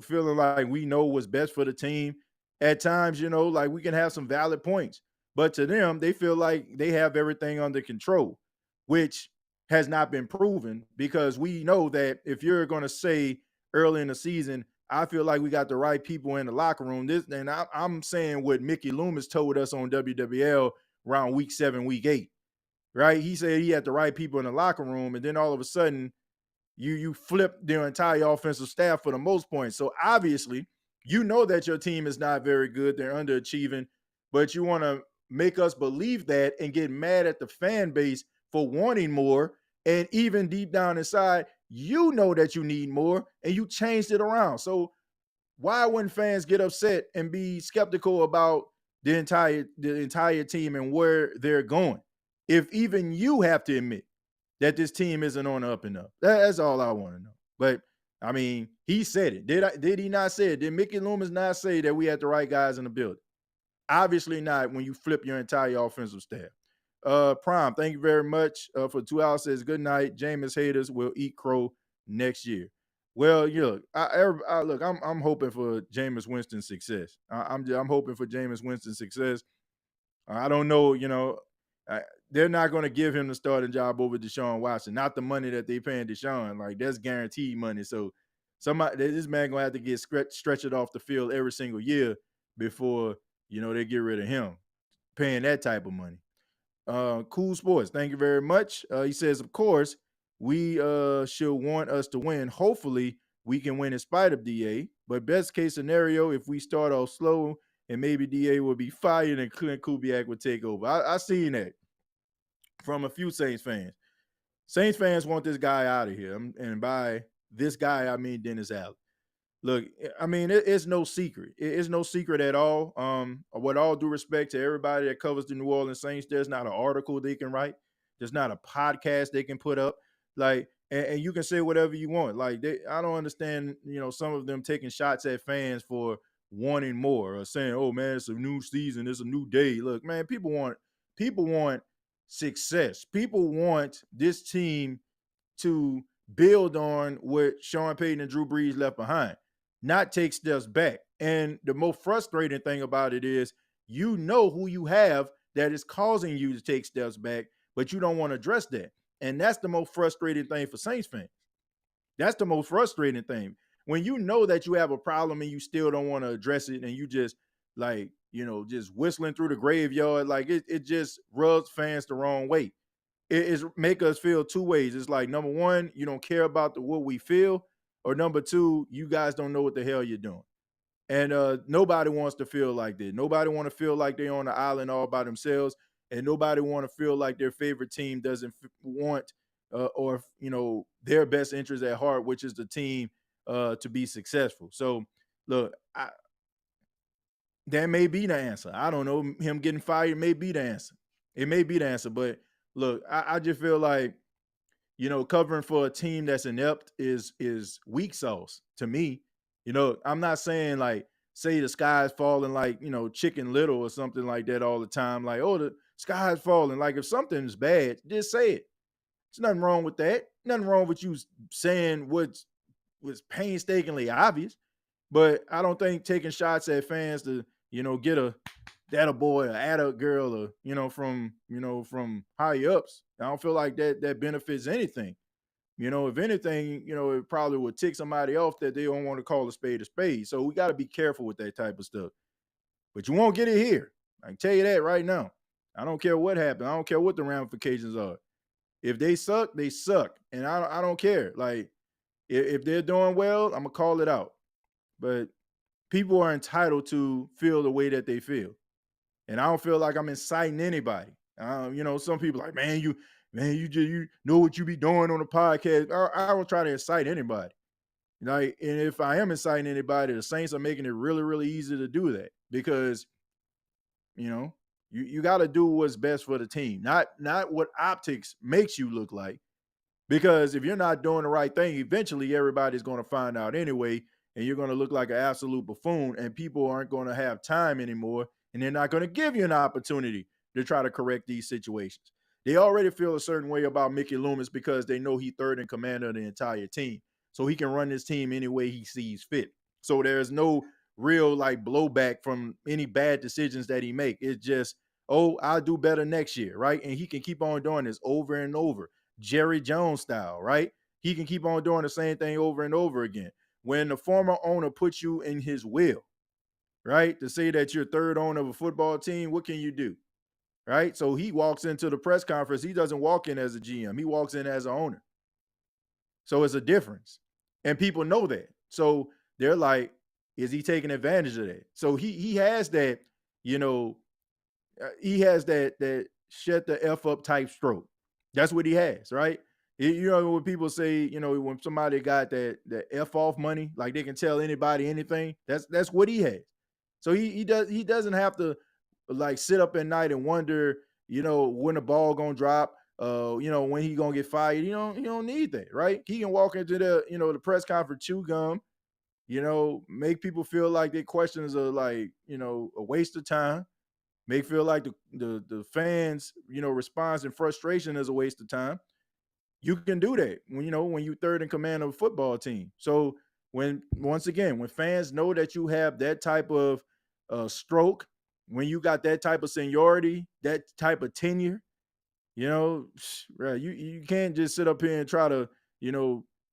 feeling like we know what's best for the team. At times, like we can have some valid points. But to them, they feel like they have everything under control, which has not been proven, because we know that if you're going to say early in the season, I feel like we got the right people in the locker room. I'm saying what Mickey Loomis told us on WWL around week 7, week 8, right? He said he had the right people in the locker room, and then all of a sudden you flip their entire offensive staff for the most points. So obviously, you know that your team is not very good. They're underachieving, but you want to make us believe that and get mad at the fan base for wanting more. And even deep down inside, you know that you need more and you changed it around. So why wouldn't fans get upset and be skeptical about the entire team and where they're going, if even you have to admit that this team isn't on the up and up? That's all I want to know. But I mean, he said it. Did he not say it? Did Mickey Loomis not say that we had the right guys in the building? Obviously not when you flip your entire offensive staff. Prime, thank you very much for 2 hours. Says good night. Jameis haters will eat crow next year. Well, look, I'm hoping for Jameis Winston's success. I'm hoping for Jameis Winston's success. I don't know, they're not going to give him the starting job over Deshaun Watson. Not the money that they paying Deshaun. Like, that's guaranteed money. So this man going to have to get stretched off the field every single year before, they get rid of him, paying that type of money. Cool Sports, thank you very much. He says, of course, we should want us to win. Hopefully, we can win in spite of DA. But best case scenario, if we start off slow and maybe DA will be fired and Clint Kubiak would take over. I seen that from a few Saints fans. Saints fans want this guy out of here. And by this guy, I mean Dennis Allen. Look, I mean, it's no secret. It's no secret at all. With all due respect to everybody that covers the New Orleans Saints, there's not an article they can write. There's not a podcast they can put up. Like, and you can say whatever you want. Like, I don't understand, some of them taking shots at fans for wanting more or saying, oh, man, it's a new season. It's a new day. Look, man, people want success. People want this team to build on what Sean Payton and Drew Brees left behind, not take steps back. And the most frustrating thing about it is, you know who you have that is causing you to take steps back, but you don't want to address that. And that's the most frustrating thing for Saints fans. That's the most frustrating thing. When you know that you have a problem and you still don't want to address it, and you just just whistling through the graveyard, like it just rubs fans the wrong way. It make us feel two ways. It's like, number one, you don't care about what we feel, or number two, you guys don't know what the hell you're doing. And nobody wants to feel like that. Nobody want to feel like they're on the island all by themselves, and nobody want to feel like their favorite team doesn't want or their best interest at heart, which is the team to be successful. So look, that may be the answer. I don't know. Him getting fired may be the answer. It may be the answer, but look, I just feel like, covering for a team that's inept is weak sauce to me. I'm not saying like, say the sky's falling like, Chicken Little or something like that all the time. Like, oh, the sky's falling. Like, if something's bad, just say it. There's nothing wrong with that. Nothing wrong with you saying what was painstakingly obvious. But I don't think taking shots at fans to, get a boy or at a girl or, from high ups. I don't feel like that benefits anything. If anything, it probably would tick somebody off that they don't want to call a spade a spade. So we got to be careful with that type of stuff. But you won't get it here. I can tell you that right now. I don't care what happened. I don't care what the ramifications are. If they suck, they suck. And I don't care. Like, if they're doing well, I'm going to call it out. But people are entitled to feel the way that they feel. And I don't feel like I'm inciting anybody. Some people like, you know what you be doing on the podcast. I don't try to incite anybody. Like, and if I am inciting anybody, the Saints are making it really, really easy to do that because, you got to do what's best for the team, not what optics makes you look like. Because if you're not doing the right thing, eventually everybody's going to find out anyway, and you're going to look like an absolute buffoon, and people aren't going to have time anymore, and they're not going to give you an opportunity to try to correct these situations. They already feel a certain way about Mickey Loomis because they know he's third in command of the entire team. So he can run this team any way he sees fit. So there's no real like blowback from any bad decisions that he make. It's just, I'll do better next year, right? And he can keep on doing this over and over. Jerry Jones style, right? He can keep on doing the same thing over and over again. When the former owner puts you in his will, right, to say that you're third owner of a football team, what can you do? Right? So he walks into the press conference. He doesn't walk in as a GM. He walks in as an owner. So it's a difference. And people know that. So they're like, is he taking advantage of that? So he has that, he has that shut the F up type stroke. That's what he has, right? When people say, when somebody got that F off money, like they can tell anybody anything, that's what he has. So he doesn't have to like sit up at night and wonder, when the ball gonna drop, when he gonna get fired. He don't need that, right? He can walk into the press conference, chew gum, make people feel like their questions are like, a waste of time. Make feel like the fans, response and frustration is a waste of time. You can do that when you third in command of a football team. So when fans know that you have that type of stroke, when you got that type of seniority, that type of tenure, you can't just sit up here and try to,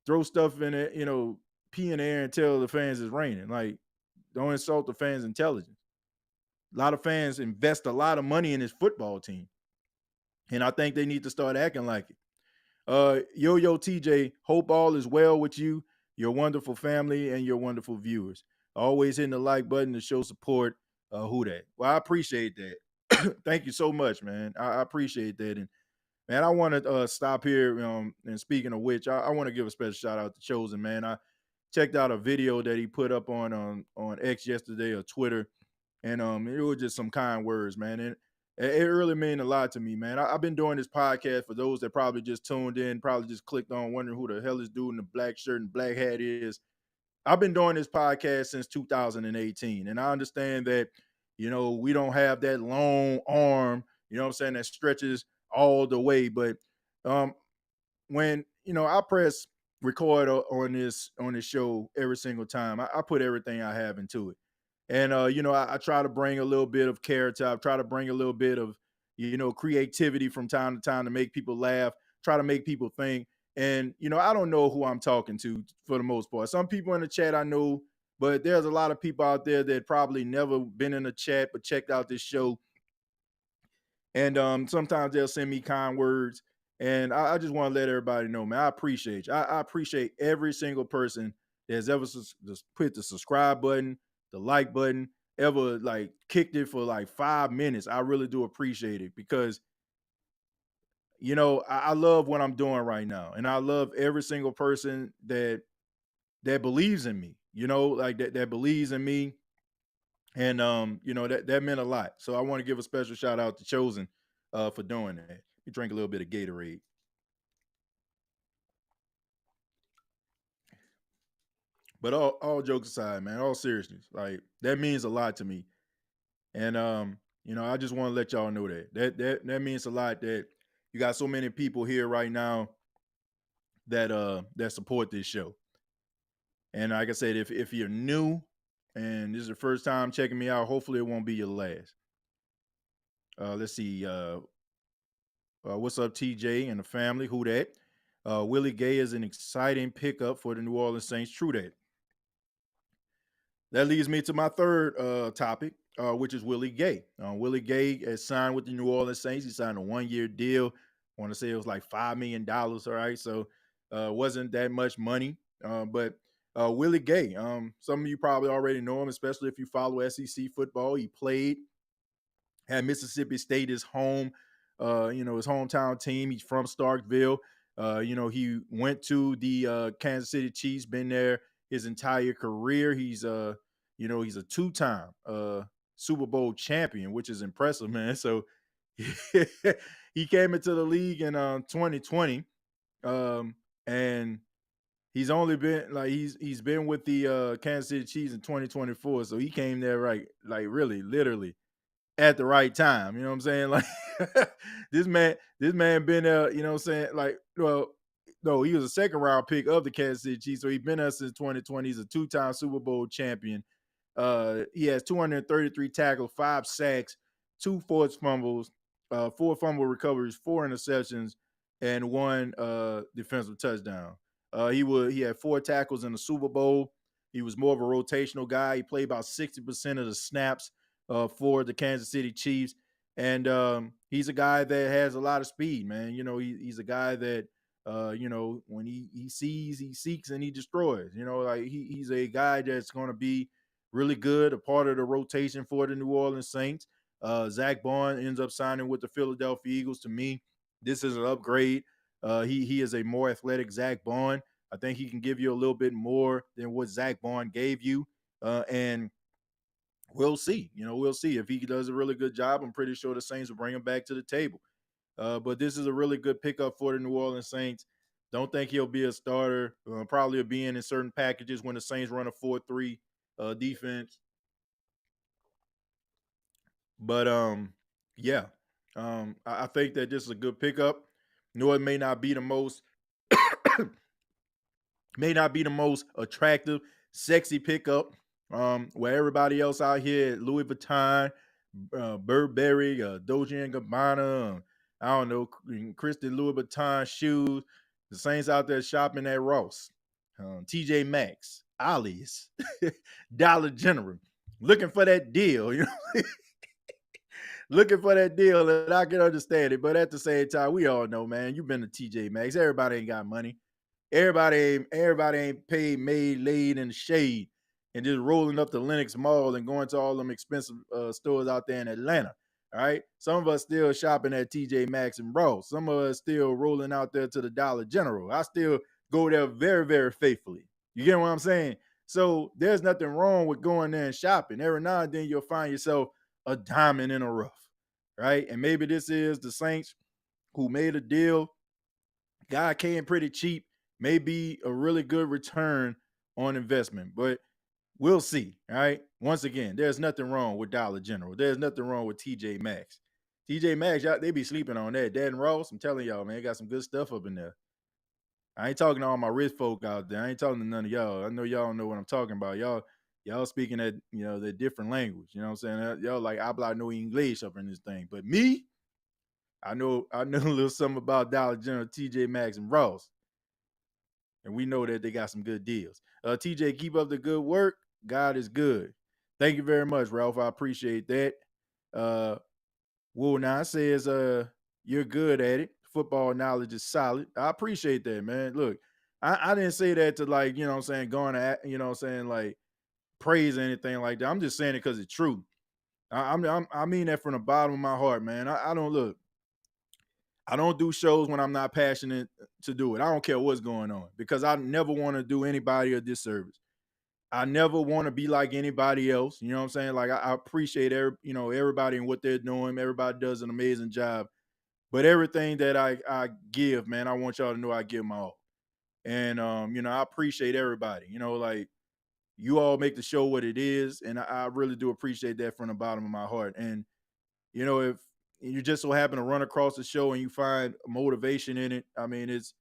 throw stuff in it, pee in the air and tell the fans it's raining. Like, don't insult the fans' intelligence. A lot of fans invest a lot of money in this football team. And I think they need to start acting like it. Yo, TJ, hope all is well with you, your wonderful family, and your wonderful viewers. Always hitting the like button to show support. Who that? Well, I appreciate that. Thank you so much, man. I appreciate that. And man, I want to stop here. And speaking of which, I want to give a special shout out to Chosen, man. I checked out a video that he put up on X yesterday or Twitter, and it was just some kind words, man. And it really meant a lot to me, man. I've been doing this podcast for those that probably just tuned in, probably just clicked on, wondering who the hell this dude in the black shirt and black hat is. I've been doing this podcast since 2018, and I understand that, we don't have that long arm, that stretches all the way. But when, I press record on this show every single time, I put everything I have into it. And I try to bring a little bit of character. I try to bring a little bit of, creativity from time to time to make people laugh, try to make people think. And, I don't know who I'm talking to for the most part. Some people in the chat I know, but there's a lot of people out there that probably never been in a chat but checked out this show. And sometimes they'll send me kind words. And I just want to let everybody know, man, I appreciate you. I appreciate every single person that's ever put the subscribe button, the like button, ever like kicked it for like 5 minutes. I really do appreciate it because, I love what I'm doing right now. And I love every single person that believes in me, like that believes in me. And that meant a lot. So I want to give a special shout out to Chosen for doing that. You drink a little bit of Gatorade. But all jokes aside, man, all seriousness, like that means a lot to me. And I just want to let y'all know that means a lot that you got so many people here right now that support this show. And like I said, if you're new and this is the first time checking me out, hopefully it won't be your last. Let's see. What's up, TJ and the family? Who that? Willie Gay is an exciting pickup for the New Orleans Saints. True that. That leads me to my third topic, which is Willie Gay. Willie Gay has signed with the New Orleans Saints. He signed a 1-year deal. I want to say it was like $5 million. All right, so wasn't that much money. But Willie Gay, some of you probably already know him, especially if you follow SEC football. He played at Mississippi State, his home, his hometown team. He's from Starkville. He went to the Kansas City Chiefs, been there his entire career. He's a two-time Super Bowl champion, which is impressive, man. So he came into the league in 2020, and he's only been he's been with the Kansas City Chiefs in 2024. So he came there really, literally at the right time. You know what I'm saying? Like this man been there, you know what I'm saying? Like, well, no, he was a second round pick of the Kansas City Chiefs. So he's been there since 2020. He's a two-time Super Bowl champion. He has 233 tackles, 5 sacks, 2 forced fumbles, 4 fumble recoveries, 4 interceptions, and 1 defensive touchdown. He had 4 tackles in the Super Bowl. He was more of a rotational guy. He played about 60% of the snaps for the Kansas City Chiefs. And he's a guy that has a lot of speed, man. He's a guy that, when he sees, he seeks, and he destroys. He's a guy that's going to be really good, a part of the rotation for the New Orleans Saints. Zach Bond ends up signing with the Philadelphia Eagles. To me, this is an upgrade. He is a more athletic Zach Bond. I think he can give you a little bit more than what Zach Bond gave you. And we'll see. We'll see. If he does a really good job, I'm pretty sure the Saints will bring him back to the table. But this is a really good pickup for the New Orleans Saints. Don't think he'll be a starter. Probably will be in certain packages when the Saints run a 4-3 defense. But yeah, I think that this is a good pickup. It may not be the most attractive, sexy pickup. Where everybody else out here, Louis Vuitton, Burberry, Dolce and Gabbana, I don't know, Christian Louis Vuitton shoes. The Saints out there shopping at Ross, TJ Maxx, Ollie's, Dollar General, looking for that deal. Looking for that deal, and I can understand it. But at the same time, we all know, man, you've been to TJ Maxx. Everybody ain't got money. Everybody ain't paid, made, laid in the shade, and just rolling up the Lenox Mall and going to all them expensive stores out there in Atlanta. All right. Some of us still shopping at TJ Maxx and Ross. Some of us still rolling out there to the Dollar General. I still go there very, very faithfully. You get what I'm saying? So there's nothing wrong with going there and shopping. Every now and then you'll find yourself a diamond in a rough, right? And maybe this is the Saints who made a deal. Guy came pretty cheap, may be a really good return on investment, but we'll see, all right? Once again, there's nothing wrong with Dollar General. There's nothing wrong with TJ Maxx. TJ Maxx, y'all, they be sleeping on that. Dad and Ross, I'm telling y'all, man, got some good stuff up in there. I ain't talking to all my rich folk out there. I ain't talking to none of y'all. I know y'all know what I'm talking about. Y'all speaking that, the different language. You know what I'm saying? Y'all like habla no English up in this thing. But me, I know a little something about Dollar General, TJ Maxx, and Ross. And we know that they got some good deals. TJ, keep up the good work. God is good. Thank you very much, Ralph. I appreciate that. Will Nine says, you're good at it. Football knowledge is solid. I appreciate that, man. Look, I didn't say that to going to, praise or anything like that. I'm just saying it because it's true. I mean that from the bottom of my heart, man. I don't do shows when I'm not passionate to do it. I don't care what's going on because I never want to do anybody a disservice. I never want to be like anybody else. You know what I'm saying? Like I appreciate everybody and what they're doing. Everybody does an amazing job. But everything that I give, man, I want y'all to know I give my all. And I appreciate everybody. You all make the show what it is, and I really do appreciate that from the bottom of my heart. And if you just so happen to run across the show and you find motivation in it, I mean, it's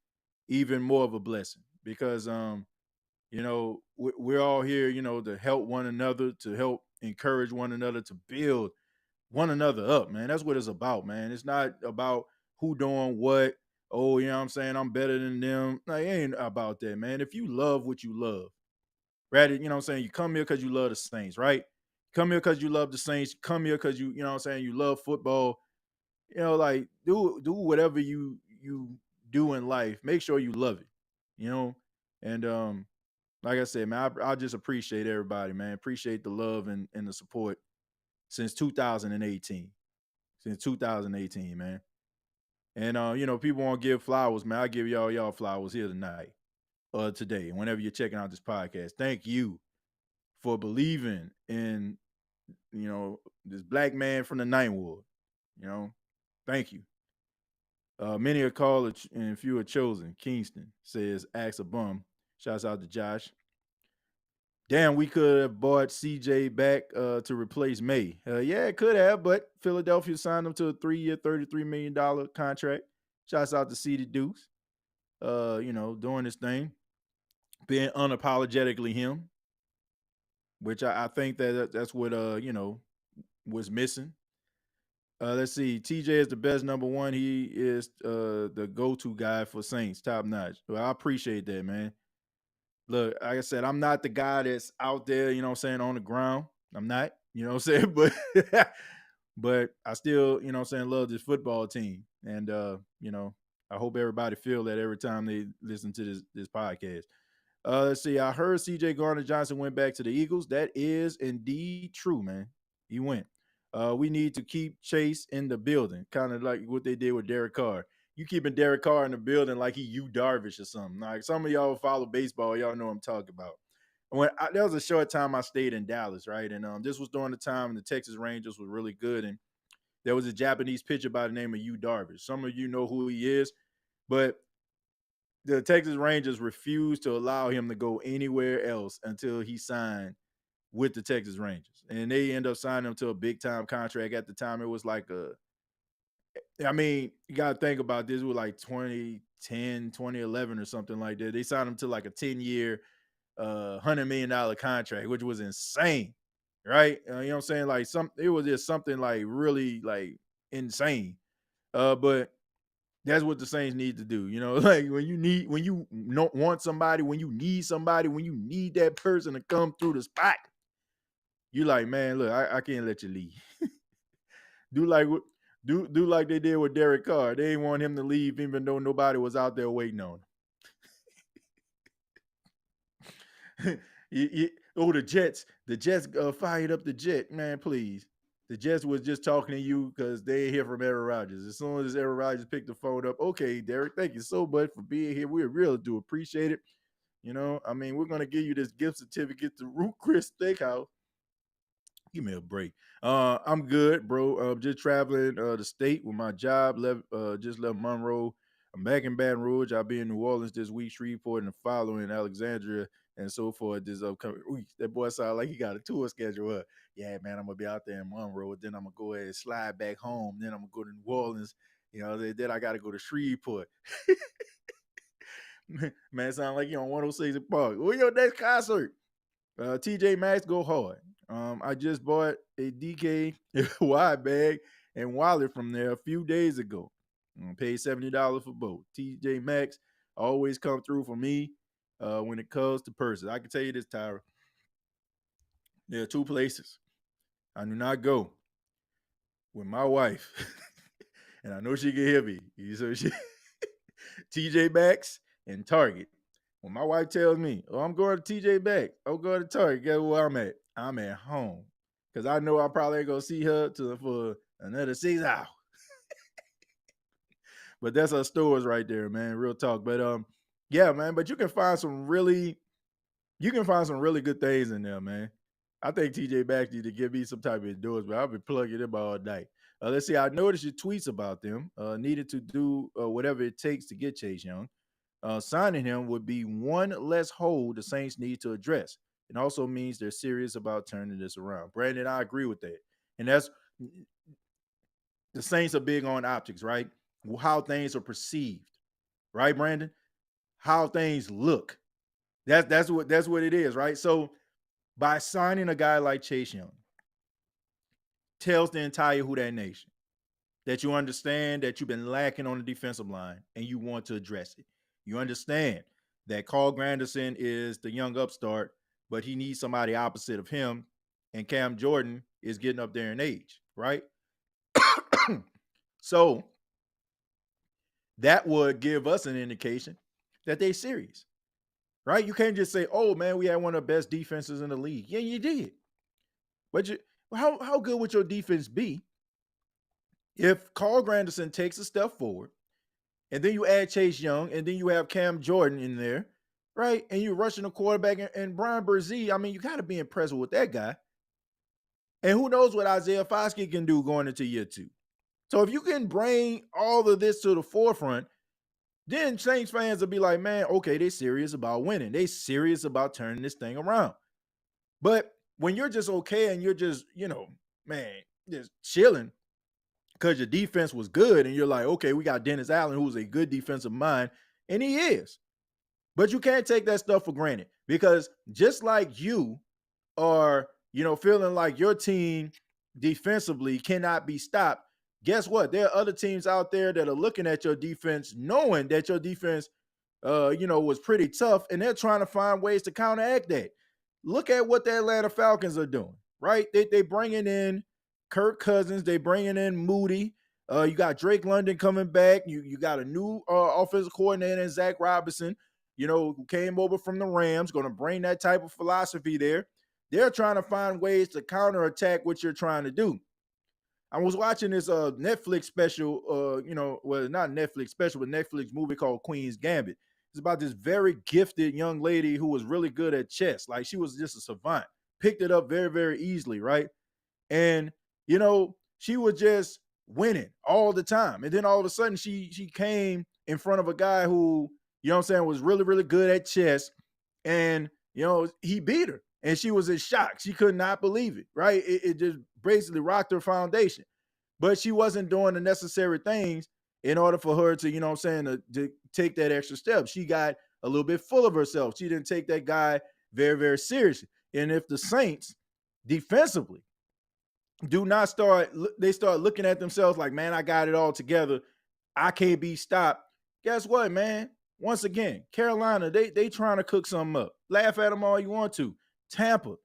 even more of a blessing because we're all here, to help one another, to help encourage one another, to build one another up, man. That's what it's about, man. It's not about who doing what. Oh, you know what I'm saying? I'm better than them. Like, it ain't about that, man. If you love what you love, rather, you know what I'm saying? You come here because you love the Saints, right? Come here because you love the Saints. Come here because you know what I'm saying, you love football. You know, like do whatever you do in life. Make sure you love it. You know, and like I said, man, I just appreciate everybody, man. Appreciate the love and the support since 2018. Since 2018, man. And you know, people want to give flowers, man. I give y'all flowers here tonight, today. Whenever you're checking out this podcast, thank you for believing in, you know, this black man from the Ninth Ward. You know, thank you. Many are called and few are chosen. Kingston says, "Axe a bum." Shouts out to Josh. Damn, we could have bought CJ back to replace May. Yeah, it could have, but Philadelphia signed him to a 3-year, $33 million contract. Shouts out to CD Dukes. You know, doing his thing, being unapologetically him, which I think that's what you know, was missing. Let's see. TJ is the best number one. He is the go-to guy for Saints, top notch. Well, I appreciate that, man. Look, like I said, I'm not the guy that's out there, you know what I'm saying, on the ground. I'm not, you know what I'm saying? But I still, you know what I'm saying, love this football team. And you know, I hope everybody feel that every time they listen to this podcast. Let's see. I heard CJ Gardner-Johnson went back to the Eagles. That is indeed true, man. He went. We need to keep Chase in the building, kind of like what they did with Derek Carr. You keeping Derek Carr in the building like he Yu Darvish or something. Like some of y'all follow baseball, y'all know what I'm talking about. There was a short time I stayed in Dallas, right? And this was during the time when the Texas Rangers was really good, and there was a Japanese pitcher by the name of Yu Darvish. Some of you know who he is, but the Texas Rangers refused to allow him to go anywhere else until he signed with the Texas Rangers. And they end up signing him to a big time contract. At the time, it was like I mean, you got to think about this. It was like 2010, 2011 or something like that. They signed him to like a 10-year, $100 million contract, which was insane. Right. You know what I'm saying? Like it was just something like really like insane. But that's what the Saints need to do. You know, like when you don't want somebody, when you need somebody, when you need that person to come through the spot, you like, man, look, I can't let you leave. do like like they did with Derek Carr. They didn't want him to leave, even though nobody was out there waiting on him. The Jets fired up the Jet, man. Please. The Jets was just talking to you because they hear from Aaron Rodgers. As soon as Aaron Rodgers picked the phone up, okay, Derek, thank you so much for being here. We really do appreciate it. You know, I mean, we're gonna give you this gift certificate to Root Chris Steakhouse. Give me a break. I'm good, bro. Just traveling the state with my job. Just left Monroe. I'm back in Baton Rouge. I'll be in New Orleans this week, Shreveport, and the following, Alexandria, and so forth. This upcoming week. That boy sound like he got a tour schedule. Yeah, man, I'm gonna be out there in Monroe. Then I'm gonna go ahead and slide back home. Then I'm gonna go to New Orleans. You know, then I got to go to Shreveport. Man, sound like you on 106 Park. Where your next concert? TJ Maxx go hard. I just bought a DK wide bag and wallet from there a few days ago. Paid $70 for both. TJ Maxx always come through for me when it comes to purses. I can tell you this, Tyra. There are two places I do not go with my wife, and I know she can hear me. So TJ Maxx and Target. When my wife tells me, "Oh, I'm going to TJ Maxx," I'm going to Target. Guess where I'm at? I'm at home because I know I probably ain't gonna see her for another 6 hours. But that's our stores right there, man. Real talk. But yeah, man. But you can find some really good things in there, man. I think TJ Maxx need to give me some type of endorsement. I've been plugging them all night. Let's see. I noticed your tweets about them. Needed to do whatever it takes to get Chase Young. Signing him would be one less hole the Saints need to address. It also means they're serious about turning this around. Brandon, I agree with that. And that's the Saints are big on optics, right? How things are perceived, right, Brandon? How things look. That's what it is, right? So by signing a guy like Chase Young, tells the entire Who Dat Nation, that you understand that you've been lacking on the defensive line and you want to address it. You understand that Carl Granderson is the young upstart, but he needs somebody opposite of him, and Cam Jordan is getting up there in age, right? So that would give us an indication that they're serious, right? You can't just say, "Oh man, we had one of the best defenses in the league." Yeah, you did, but how good would your defense be if Carl Granderson takes a step forward, and then you add Chase Young, and then you have Cam Jordan in there, right? And you're rushing the quarterback and Brian Brzee. I mean, you got to be impressed with that guy. And who knows what Isaiah Foskey can do going into year 2. So if you can bring all of this to the forefront, then Saints fans will be like, man, okay, they're serious about winning. They're serious about turning this thing around. But when you're just okay and you're just, man, just chilling because your defense was good and you're like, okay, we got Dennis Allen, who's a good defensive mind, and he is. But you can't take that stuff for granted, because just like you are, feeling like your team defensively cannot be stopped, guess what? There are other teams out there that are looking at your defense, knowing that your defense, was pretty tough, and they're trying to find ways to counteract that. Look at what the Atlanta Falcons are doing, right? They bringing in Kirk Cousins, they bringing in Moody. You got Drake London coming back. You got a new offensive coordinator in Zach Robinson, who came over from the Rams, going to bring that type of philosophy there. They're trying to find ways to counterattack what you're trying to do. I was watching this Netflix special, not Netflix special, but Netflix movie called Queen's Gambit. It's about this very gifted young lady who was really good at chess. Like, she was just a savant, picked it up very, very easily, right? And, she was just winning all the time. And then all of a sudden she came in front of a guy who, was really, really good at chess. And, he beat her. And she was in shock. She could not believe it, right? It just basically rocked her foundation. But she wasn't doing the necessary things in order for her to, to take that extra step. She got a little bit full of herself. She didn't take that guy very, very seriously. And if the Saints defensively start looking at themselves like, man, I got it all together, I can't be stopped. Guess what, man? Once again, Carolina, they trying to cook something up. Laugh at them all you want to. Tampa,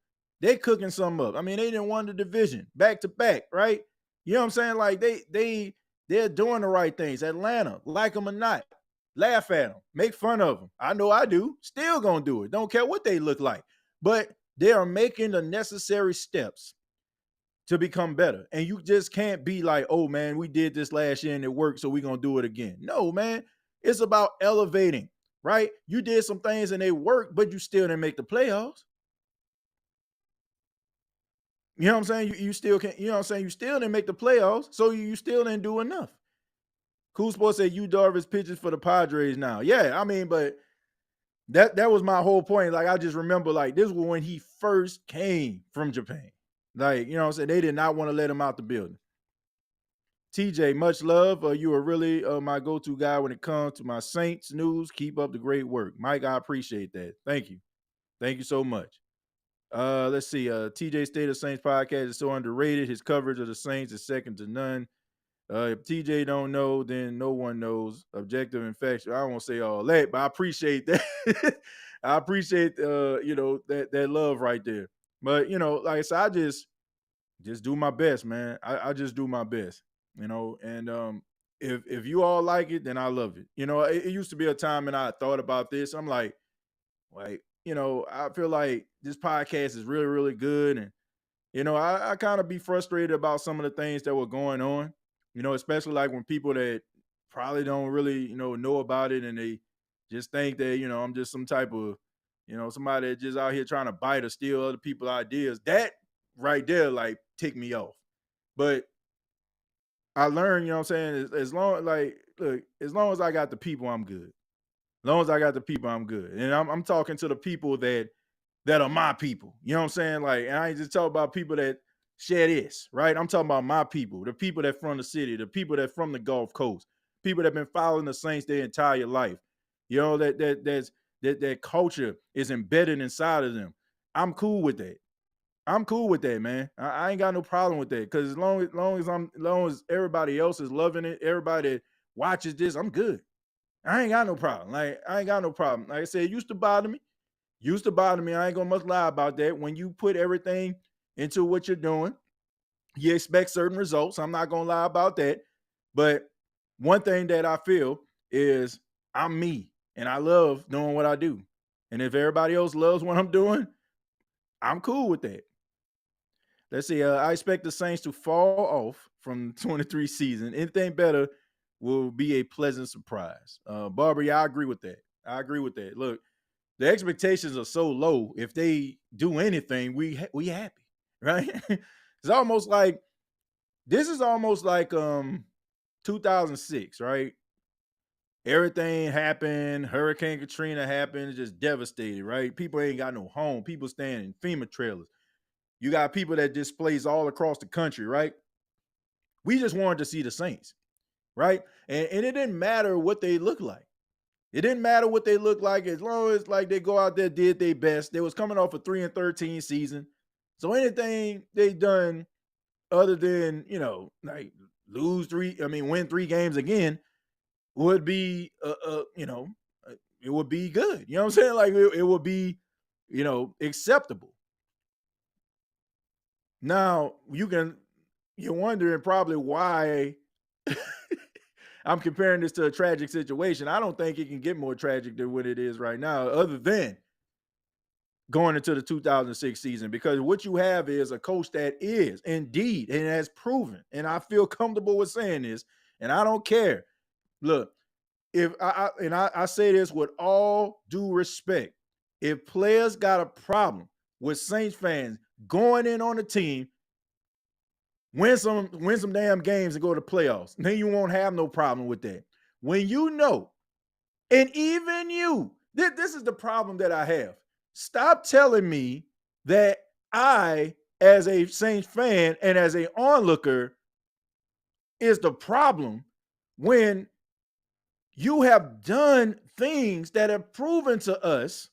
they cooking something up. I mean, they didn't win the division back to back, right? You know what I'm saying? Like, they're doing the right things. Atlanta, like them or not, laugh at them, make fun of them. I know I do. Still gonna do it. Don't care what they look like. But they are making the necessary steps to become better. And you just can't be like, oh man, we did this last year and it worked, so we're gonna do it again. No, man. It's about elevating, right? You did some things and they worked, but you still didn't make the playoffs. You know what I'm saying? You still can't, you know what I'm saying? You still didn't make the playoffs, so you still didn't do enough. Cool Sports said Yu Darvish pitches for the Padres now. Yeah, I mean, but that was my whole point. Like, I just remember, like, this was when he first came from Japan. Like, you know what I'm saying? They did not want to let him out the building. TJ, much love. You are really my go-to guy when it comes to my Saints news. Keep up the great work. Mike, I appreciate that. Thank you. Thank you so much. Let's see. TJ State of Saints podcast is so underrated. His coverage of the Saints is second to none. If TJ don't know, then no one knows. Objective and factual. I won't say all that, but I appreciate that. I appreciate that love right there. But like I said, I just do my best, man. I just do my best. And if you all like it, then I love it. It used to be a time and I thought about this. I'm like, I feel like this podcast is really, really good. And, I kind of be frustrated about some of the things that were going on, especially like when people that probably don't really, know about it and they just think that, I'm just some type of, somebody that just out here trying to bite or steal other people's ideas. That right there, like, tick me off. But I learned, you know what I'm saying, as long as I got the people, I'm good. As long as I got the people, I'm good. And I'm talking to the people that are my people. You know what I'm saying? Like, and I ain't just talking about people that share this, right? I'm talking about my people, the people that from the city, the people that from the Gulf Coast, people that been following the Saints their entire life. That culture is embedded inside of them. I'm cool with that. I'm cool with that, man. I ain't got no problem with that because as long as everybody else is loving it, everybody that watches this, I'm good. I ain't got no problem. Like I ain't got no problem. Like I said, it used to bother me. Used to bother me. I ain't gonna much lie about that. When you put everything into what you're doing, you expect certain results. I'm not gonna lie about that. But one thing that I feel is I'm me and I love doing what I do. And if everybody else loves what I'm doing, I'm cool with that. Let's see. I expect the Saints to fall off from 23 season. Anything better will be a pleasant surprise. Barbara, yeah, I agree with that. I agree with that. Look, the expectations are so low. If they do anything, we happy, right? It's almost like this is almost like 2006, right? Everything happened. Hurricane Katrina happened. It just devastated, right? People ain't got no home. People staying in FEMA trailers. You got people that displaced all across the country, right? We just wanted to see the Saints, right? And it didn't matter what they look like. It didn't matter what they look like as long as like they go out there, did their best. They was coming off a 3-13 season. So anything they done other than, like win 3 games again would be, it would be good. You know what I'm saying? Like it would be, acceptable. Now you're wondering probably why I'm comparing this to a tragic situation. I don't think it can get more tragic than what it is right now, other than going into the 2006 season, because what you have is a coach that is indeed and has proven, and I feel comfortable with saying this, and I don't care. Look, if I say this with all due respect, if players got a problem with Saints fans going in on the team, win some damn games and go to playoffs, then you won't have no problem with that. When you know, and even you, this is the problem that I have. Stop telling me that I, as a Saints fan and as an onlooker, is the problem when you have done things that have proven to us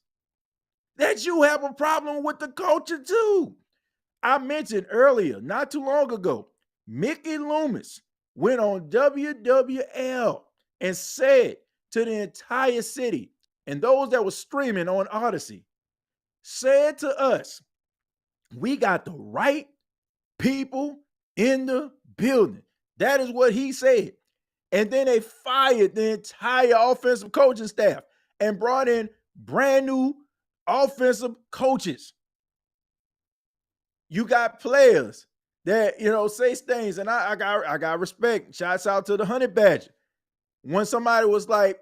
that you have a problem with the culture too. I mentioned earlier, not too long ago, Mickey Loomis went on WWL and said to the entire city and those that were streaming on Odyssey, said to us, we got the right people in the building. That is what he said. And then they fired the entire offensive coaching staff and brought in brand new offensive coaches. You got players that, say things, and I got respect. Shouts out to the Honey Badger. When somebody was like,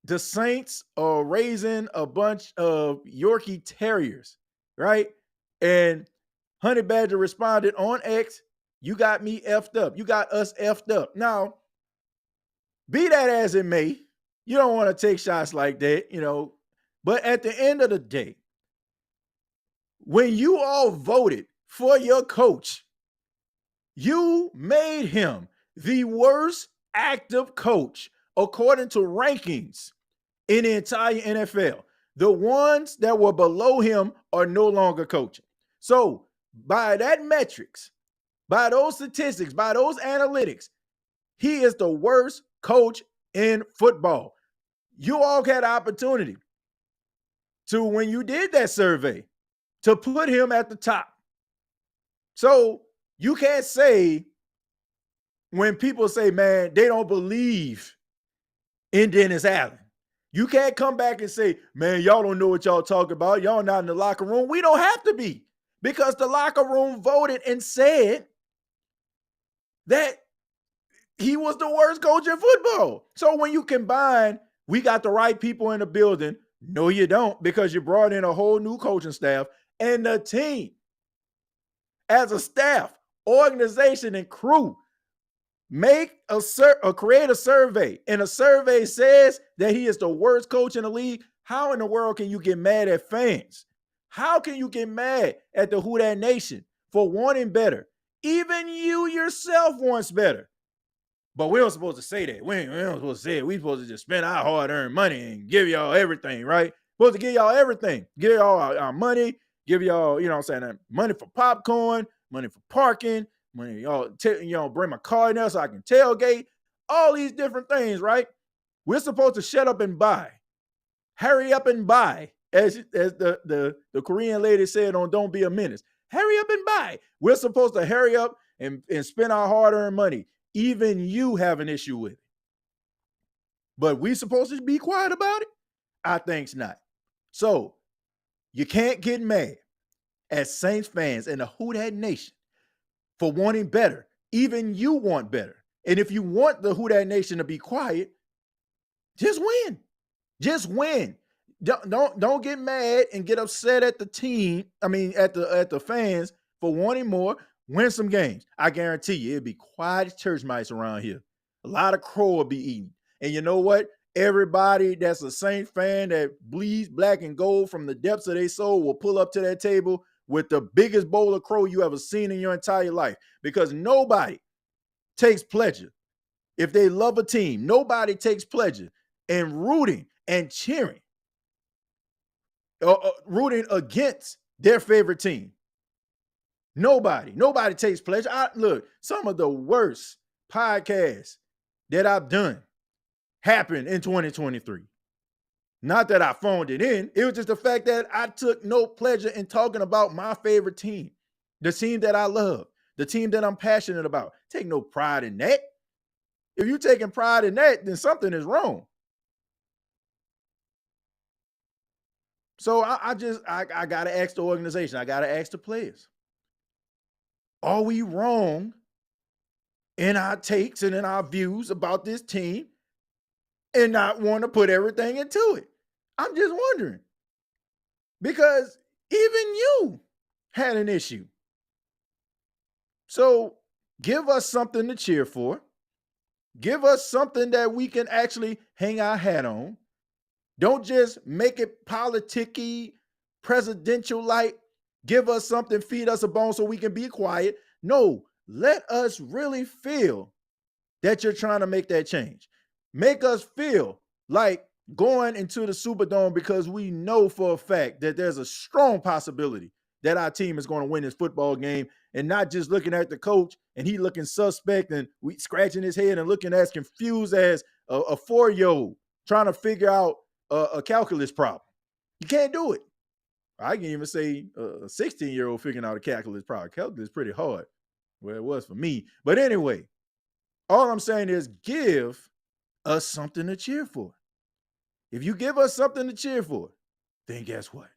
the Saints are raising a bunch of Yorkie Terriers, right? And Honey Badger responded on X, you got me effed up. You got us effed up. Now, be that as it may, you don't want to take shots like that, But at the end of the day, when you all voted for your coach, you made him the worst active coach according to rankings in the entire NFL. The ones that were below him are no longer coaching. So by that metrics, by those statistics, by those analytics, he is the worst coach in football. You all had an opportunity to, when you did that survey, to put him at the top. So you can't say, when people say, man, they don't believe in Dennis Allen, you can't come back and say, man, y'all don't know what y'all talking about. Y'all not in the locker room. We don't have to be, because the locker room voted and said that he was the worst coach in football. So when you combine, we got the right people in the building. No, you don't, because you brought in a whole new coaching staff, and the team as a staff, organization, and crew create a survey, and a survey says that he is the worst coach in the league. How in the world can you get mad at fans? How can you get mad at the Who Dat Nation for wanting better? Even you yourself wants better. But we don't supposed to say that. We don't supposed to say it. We supposed to just spend our hard-earned money and give y'all everything, right? Supposed to give y'all everything. Give y'all our money, give y'all, you know what I'm saying, money for popcorn, money for parking, money, bring my car in there so I can tailgate, all these different things, right? We're supposed to shut up and buy. Hurry up and buy. As the Korean lady said on Don't Be a Menace. Hurry up and buy. We're supposed to hurry up and spend our hard-earned money. Even you have an issue with it. But we supposed to be quiet about it? I think's not. So you can't get mad as Saints fans and the Who Dat Nation for wanting better. Even you want better. And if you want the Who Dat Nation to be quiet, just win. Just win. Don't get mad and get upset at the team. I mean, at the fans for wanting more. Win some games. I guarantee you, it'll be quiet as church mice around here. A lot of crow will be eaten. And you know what? Everybody that's a Saint fan that bleeds black and gold from the depths of their soul will pull up to that table with the biggest bowl of crow you ever seen in your entire life. Because nobody takes pleasure. If they love a team, nobody takes pleasure in rooting and cheering, rooting against their favorite team. Nobody takes pleasure. Look, some of the worst podcasts that I've done happened in 2023. Not that I phoned it in. It was just the fact that I took no pleasure in talking about my favorite team, the team that I love, the team that I'm passionate about. Take no pride in that. If you're taking pride in that, then something is wrong. So I got to ask the organization. I got to ask the players. Are we wrong in our takes and in our views about this team and not want to put everything into it? I'm just wondering. Because even you had an issue. So give us something to cheer for. Give us something that we can actually hang our hat on. Don't just make it politicky, presidential-like. Give us something, feed us a bone so we can be quiet. No, let us really feel that you're trying to make that change. Make us feel like going into the Superdome because we know for a fact that there's a strong possibility that our team is going to win this football game, and not just looking at the coach and he looking suspect and we scratching his head and looking as confused as a 4-year-old trying to figure out a calculus problem. You can't do it. I can even say a 16-year-old figuring out a calculus problem. Calculus is pretty hard. Well, it was for me. But anyway, all I'm saying is give us something to cheer for. If you give us something to cheer for, then guess what?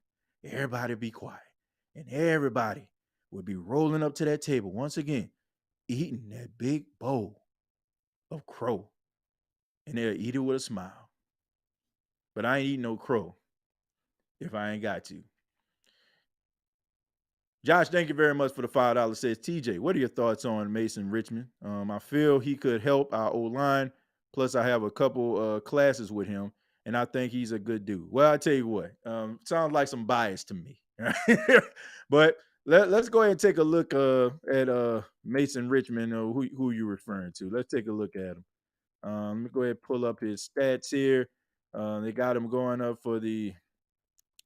Everybody be quiet. And everybody will be rolling up to that table once again, eating that big bowl of crow. And they'll eat it with a smile. But I ain't eating no crow if I ain't got to. Josh, thank you very much for the $5. Says, TJ, what are your thoughts on Mason Richmond? I feel he could help our O-line. Plus, I have a couple classes with him, and I think he's a good dude. Well, I tell you what, sounds like some bias to me. But let's go ahead and take a look at Mason Richmond, who you're referring to. Let's take a look at him. Let me go ahead and pull up his stats here. They got him going up for the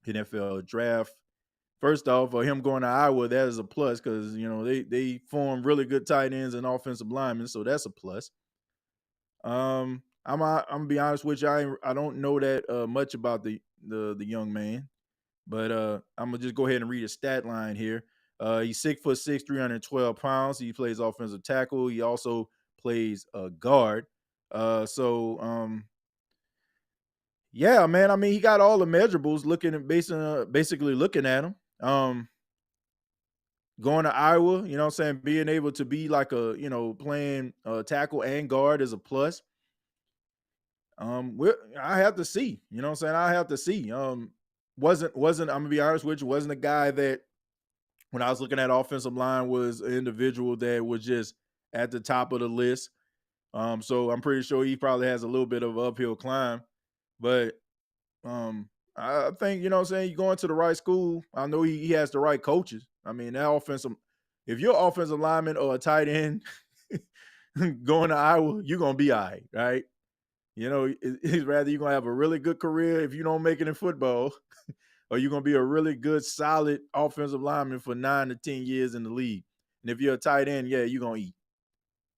NFL draft. First off, for him going to Iowa, that is a plus because, you know, they form really good tight ends and offensive linemen, so that's a plus. I'm gonna be honest with you, I don't know that much about the young man, but I'm gonna just go ahead and read his stat line here. He's 6'6", 312 pounds. He plays offensive tackle. He also plays guard. Yeah, man. I mean, he got all the measurables. Basically looking at him. Going to Iowa, you know what I'm saying, being able to be like playing tackle and guard is a plus. I have to see, you know what I'm saying? I have to see. Wasn't I'm gonna be honest with you, wasn't a guy that when I was looking at offensive line was an individual that was just at the top of the list. So I'm pretty sure he probably has a little bit of uphill climb, but I think, you know what I'm saying, you going to the right school. I know he has the right coaches. I mean, if you're offensive lineman or a tight end going to Iowa, you're going to be all right? You know, it's rather you're going to have a really good career if you don't make it in football or you're going to be a really good, solid offensive lineman for 9 to 10 years in the league. And if you're a tight end, yeah, you're going to eat.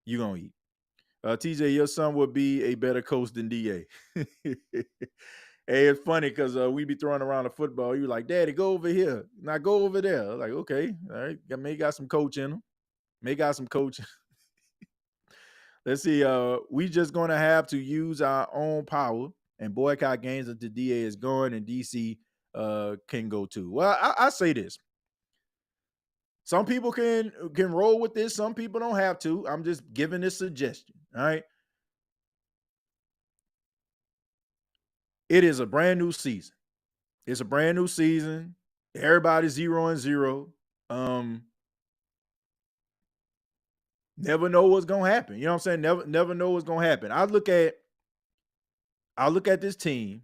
You're going to eat. TJ, your son would be a better coach than DA. Hey, it's funny because we be throwing around the football. You like, Daddy, go over here. Now go over there. Like, okay, all right. May got some coach in him. May got some coaching. Let's see. We just going to have to use our own power and boycott games until DA is gone and DC can go too. Well, I say this. Some people can roll with this. Some people don't have to. I'm just giving this suggestion. All right. It is a brand new season. It's a brand new season. Everybody's 0-0. Never know what's gonna happen. You know what I'm saying? Never know what's gonna happen. I look at this team,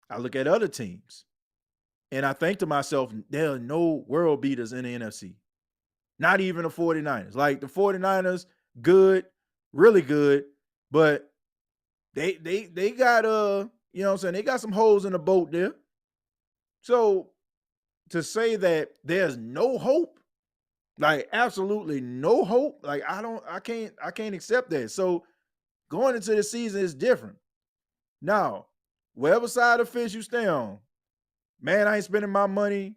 I look at other teams, and I think to myself, there are no world beaters in the NFC. Not even the 49ers. Like the 49ers, good, really good, but they got you know what I'm saying? They got some holes in the boat there. So to say that there's no hope, like absolutely no hope, like I can't accept that. So going into the season is different. Now, whatever side of the fence you stay on, man, I ain't spending my money.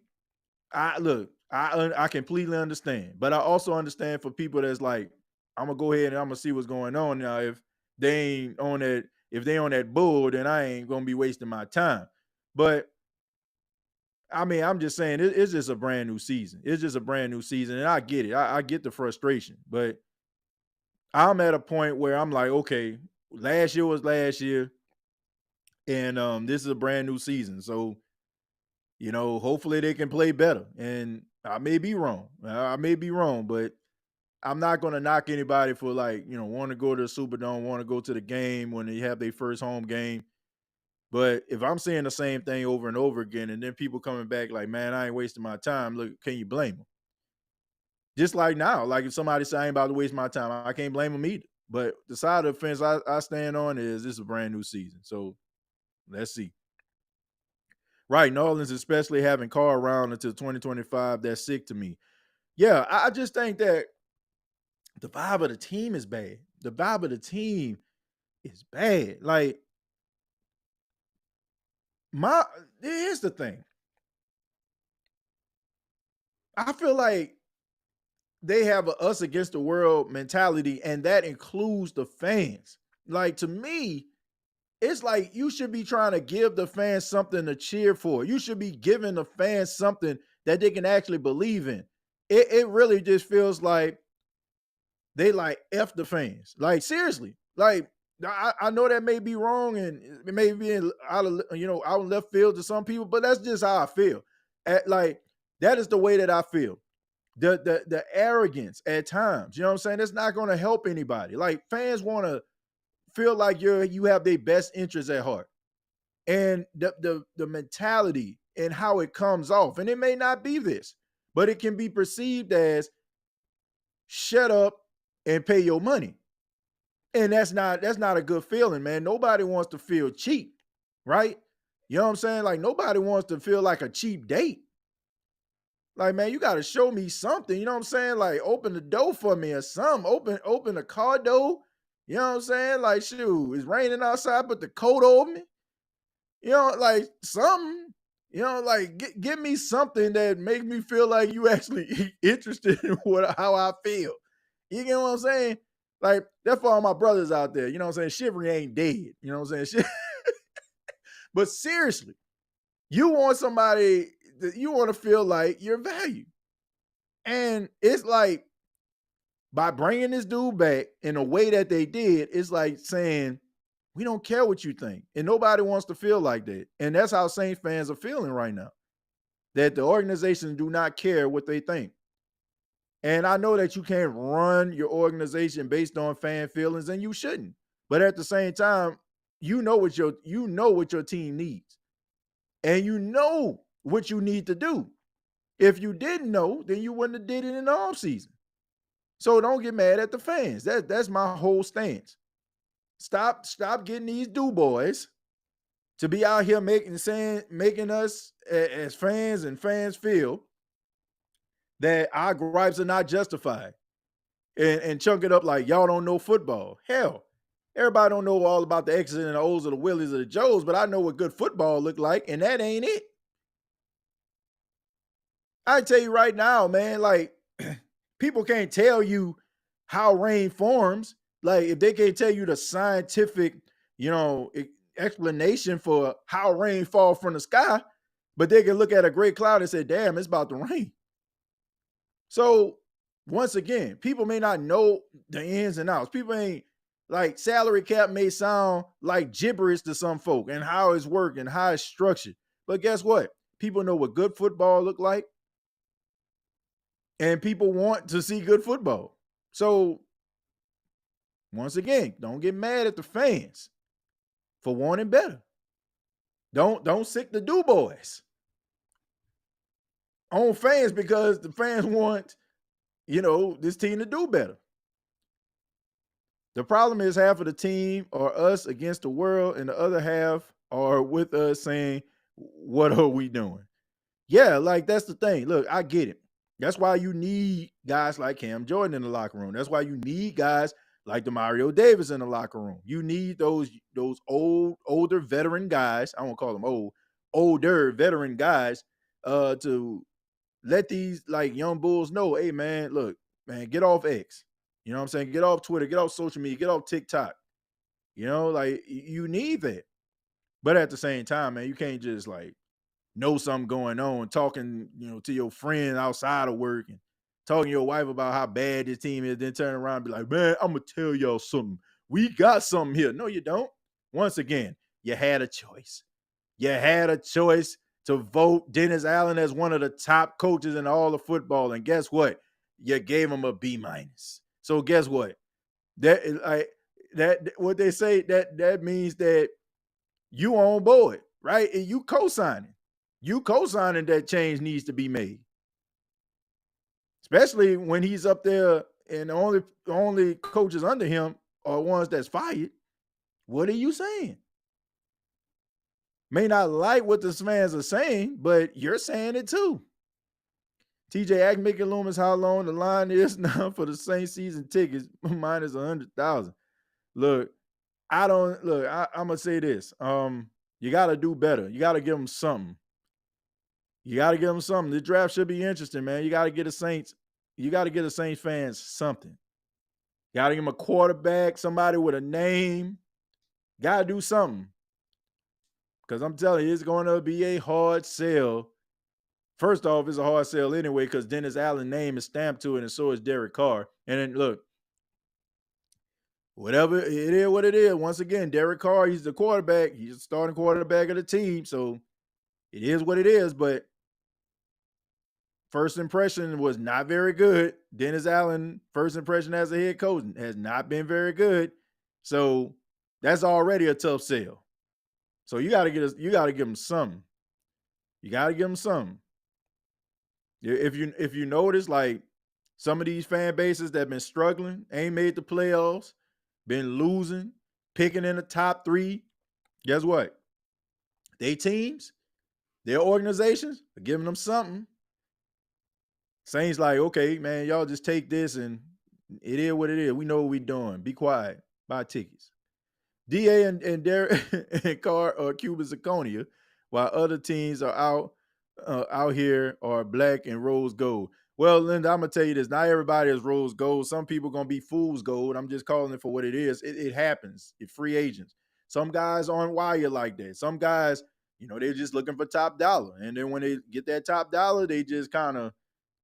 I completely understand, but I also understand for people that's like, I'm gonna go ahead and I'm gonna see what's going on now. If they on that bull, then I ain't gonna be wasting my time. But I mean, I'm just saying it's just a brand new season. It's just a brand new season, and I get it. I get the frustration, but I'm at a point where I'm like, okay, last year was last year, and this is a brand new season. So, you know, hopefully they can play better. And I may be wrong. But I'm not going to knock anybody for like, you know, want to go to the Superdome, want to go to the game when they have their first home game. But if I'm saying the same thing over and over again, and then people coming back like, man, I ain't wasting my time. Look, can you blame them? Just like now, like if somebody say I ain't about to waste my time, I can't blame them either. But the side of the fence I stand on is this is a brand new season. So let's see. Right, New Orleans especially having Carr around until 2025, that's sick to me. Yeah, I just think that the vibe of the team is bad. The vibe of the team is bad. Like, here's the thing. I feel like they have a us against the world mentality, and that includes the fans. Like, to me, it's like you should be trying to give the fans something to cheer for. You should be giving the fans something that they can actually believe in. It really just feels like they like F the fans. Like, seriously. Like, I know that may be wrong and it may be out of left field to some people, but that's just how I feel. Like, that is the way that I feel. The arrogance at times, you know what I'm saying? It's not going to help anybody. Like, fans want to feel like you have their best interests at heart. And the mentality and how it comes off, and it may not be this, but it can be perceived as shut up and pay your money. And that's not a good feeling, man. Nobody wants to feel cheap, right? You know what I'm saying? Like, nobody wants to feel like a cheap date. Like, man, you got to show me something. You know what I'm saying? Like, open the door for me or something. Open the car door. You know what I'm saying? Like, shoot, it's raining outside, put the coat over me. You know, like something. You know, like give me something that makes me feel like you actually interested in how I feel. You get what I'm saying? Like, that's for all my brothers out there. You know what I'm saying? Chivalry ain't dead. You know what I'm saying? But seriously, you want somebody that you want to feel like you're valued. And it's like, by bringing this dude back in a way that they did, it's like saying, we don't care what you think. And nobody wants to feel like that. And that's how Saints fans are feeling right now, that the organization do not care what they think. And I know that you can't run your organization based on fan feelings, and you shouldn't. But at the same time, you know what your team needs. And you know what you need to do. If you didn't know, then you wouldn't have did it in the offseason. So don't get mad at the fans. That's my whole stance. Stop getting these boys to be out here making us as fans and fans feel that our gripes are not justified and chunk it up like y'all don't know football. Hell, everybody don't know all about the X's and the O's of the Willies or the Joes, but I know what good football look like, and that ain't it. I tell you right now, man, like people can't tell you how rain forms. Like if they can't tell you the scientific, explanation for how rain falls from the sky, but they can look at a gray cloud and say, damn, it's about to rain. So once again, people may not know the ins and outs. People ain't like salary cap may sound like gibberish to some folk and how it's working, how it's structured. But guess what? People know what good football look like. And people want to see good football. So once again, don't get mad at the fans for wanting better. Don't sick the do boys on fans because the fans want, this team to do better. The problem is half of the team are us against the world, and the other half are with us saying, what are we doing? Yeah, like that's the thing. Look, I get it. That's why you need guys like Cam Jordan in the locker room. That's why you need guys like DeMario Davis in the locker room. You need those older veteran guys. I won't call them old, older veteran guys to let these like young bulls know, hey man, look, man, get off X. You know what I'm saying? Get off Twitter, get off social media, get off TikTok. Like you need that. But at the same time, man, you can't just like know something going on, talking, to your friend outside of work and talking to your wife about how bad this team is, then turn around and be like, man, I'm going to tell y'all something. We got something here. No, you don't. Once again, you had a choice. You had a choice to vote Dennis Allen as one of the top coaches in all of football. And guess what? You gave him a B-. So guess what? What they say, that means that you on board, right? And you co-signing. You co-signing that change needs to be made. Especially when he's up there and the only coaches under him are ones that's fired. What are you saying? May not like what the fans are saying, but you're saying it too. TJ asked Mickey Loomis how long the line is now for the Saints season tickets, minus 100,000. Look, I'm gonna say this. You gotta do better. You gotta give them something. The draft should be interesting, man. You gotta get the Saints fans something. You gotta give them a quarterback, somebody with a name. Gotta do something. Because I'm telling you, it's going to be a hard sell. First off, it's a hard sell anyway, because Dennis Allen's name is stamped to it, and so is Derek Carr. And then look, whatever it is, what it is. Once again, Derek Carr, he's the quarterback. He's the starting quarterback of the team. So it is what it is. But first impression was not very good. Dennis Allen, first impression as a head coach, has not been very good. So that's already a tough sell. So you gotta give them something. You gotta give them something. If you notice, like some of these fan bases that have been struggling, ain't made the playoffs, been losing, picking in the top 3, guess what? They teams, their organizations are giving them something. Saints like, okay, man, y'all just take this and it is what it is. We know what we're doing. Be quiet. Buy tickets. DA and Derek and Carr are Cuban zirconia, while other teams are out here are black and rose gold. Well, Linda, I'm gonna tell you this: not everybody is rose gold. Some people gonna be fool's gold. I'm just calling it for what it is. It happens. It's free agents. Some guys aren't wired like that. Some guys, they're just looking for top dollar, and then when they get that top dollar, they just kind of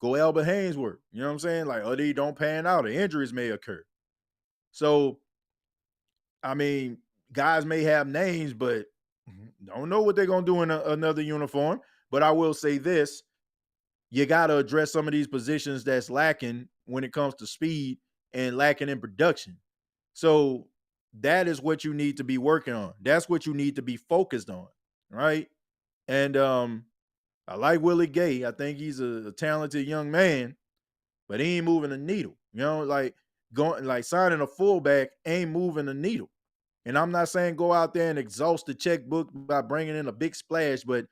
go Albert Haynesworth. You know what I'm saying? Like, they don't pan out, or injuries may occur. So, I mean, guys may have names, but don't know what they're going to do in another uniform. But I will say this. You got to address some of these positions that's lacking when it comes to speed and lacking in production. So that is what you need to be working on. That's what you need to be focused on, right? And I like Willie Gay. I think he's a talented young man, but he ain't moving the needle. Like signing a fullback ain't moving the needle. And I'm not saying go out there and exhaust the checkbook by bringing in a big splash, but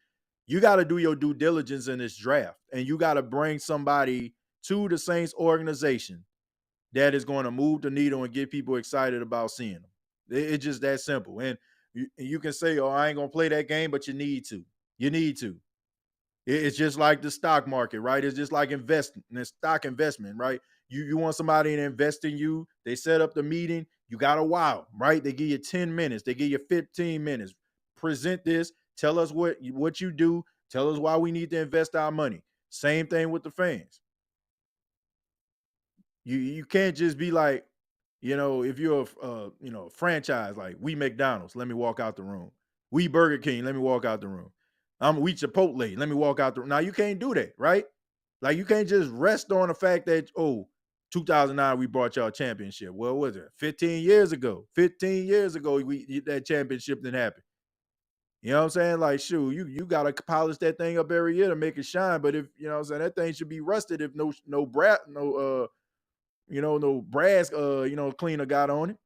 you got to do your due diligence in this draft, and you got to bring somebody to the Saints organization that is going to move the needle and get people excited about seeing them. It's just that simple. And you can say, "Oh, I ain't gonna play that game," but you need to. You need to. It's just like the stock market, right? It's just like investing, stock investment, right? You want somebody to invest in you. They set up the meeting. You got a while, right? They give you 10 minutes. They give you 15 minutes. Present this. Tell us what you do. Tell us why we need to invest our money. Same thing with the fans. You can't just be like, if you're a franchise, like we McDonald's, let me walk out the room. We Burger King, let me walk out the room. We Chipotle, let me walk out the room. Now you can't do that, right? Like you can't just rest on the fact that 2009 we brought y'all a championship. Well, what was it 15 years ago? 15 years ago that championship didn't happen. You know what I'm saying? Like, shoot, you gotta polish that thing up every year to make it shine. But if that thing should be rusted if no brass cleaner got on it.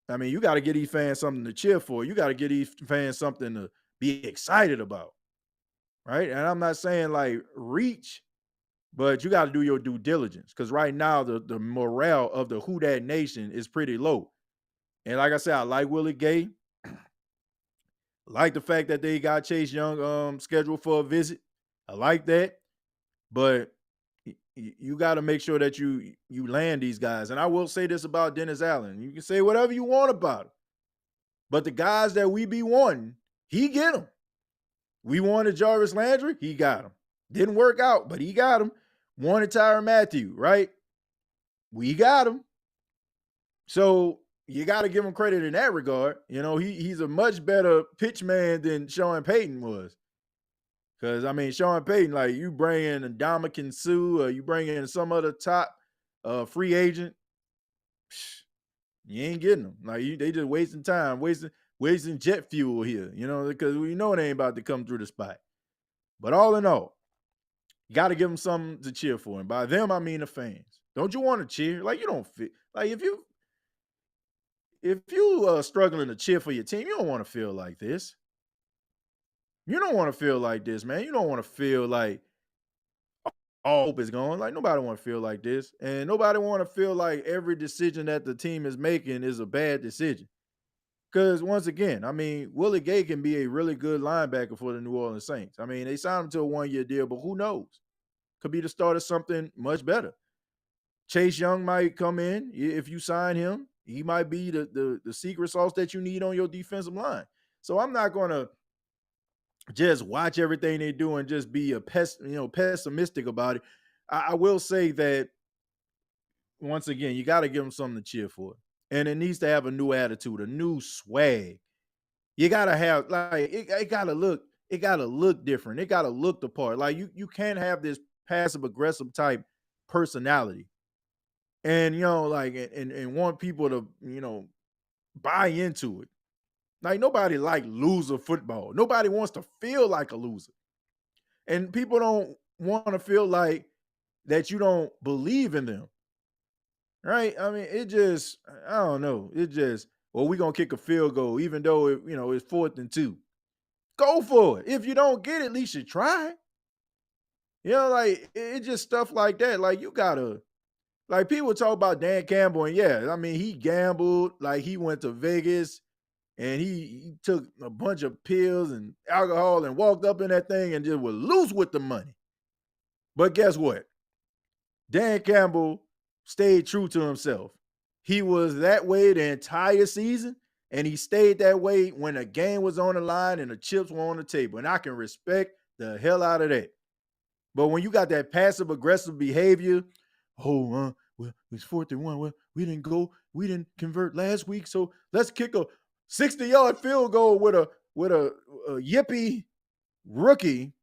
I mean, you got to get these fans something to cheer for. You got to get these fans something to be excited about, right? And I'm not saying like reach, but you got to do your due diligence because right now the morale of the Who Dat Nation is pretty low. And like I said, I like Willie Gay. Like the fact that they got Chase Young scheduled for a visit. I like that, but you got to make sure that you land these guys. And I will say this about Dennis Allen. You can say whatever you want about him. But the guys that we be wanting, he get them. We wanted Jarvis Landry, he got him. Didn't work out, but he got him. Wanted Tyrann Mathieu, right? We got him. So you got to give him credit in that regard. He's a much better pitch man than Sean Payton was. Because, I mean, Sean Payton, like, you bring in Ndamukong Suh or you bring in some other top free agent, you ain't getting them. Like, they just wasting time, wasting jet fuel here, because we know it ain't about to come through the spot. But all in all, you got to give them something to cheer for. And by them, I mean the fans. Don't you want to cheer? Like, you don't feel, like, if you struggling to cheer for your team, you don't want to feel like this. You don't want to feel like this, man. You don't want to feel like all hope is gone. Like nobody want to feel like this. And nobody want to feel like every decision that the team is making is a bad decision. Because once again, I mean, Willie Gay can be a really good linebacker for the New Orleans Saints. I mean, they signed him to a 1-year deal, but who knows? Could be the start of something much better. Chase Young might come in. If you sign him, he might be the secret sauce that you need on your defensive line. So I'm not going to just watch everything they do and just be pessimistic about it. I will say that once again, you got to give them something to cheer for, and it needs to have a new attitude, a new swag. You got to have like it got to look different. It got to look the part. Like you can't have this passive aggressive type personality, and and want people to buy into it. Like nobody like loser football. Nobody wants to feel like a loser. And people don't want to feel like that you don't believe in them. Right? I mean, I don't know. We're going to kick a field goal, even though, it's 4th and 2. Go for it. If you don't get it, at least you try. Like, it's just stuff like that. Like, you got to, like, people talk about Dan Campbell, and yeah, I mean, he gambled. Like, he went to Vegas. And he took a bunch of pills and alcohol and walked up in that thing and just was loose with the money. But guess what? Dan Campbell stayed true to himself. He was that way the entire season, and he stayed that way when the game was on the line and the chips were on the table. And I can respect the hell out of that. But when you got that passive-aggressive behavior, well, it's 4th and 1. Well, we didn't convert last week, so let's kick a 60-yard field goal with a yippy rookie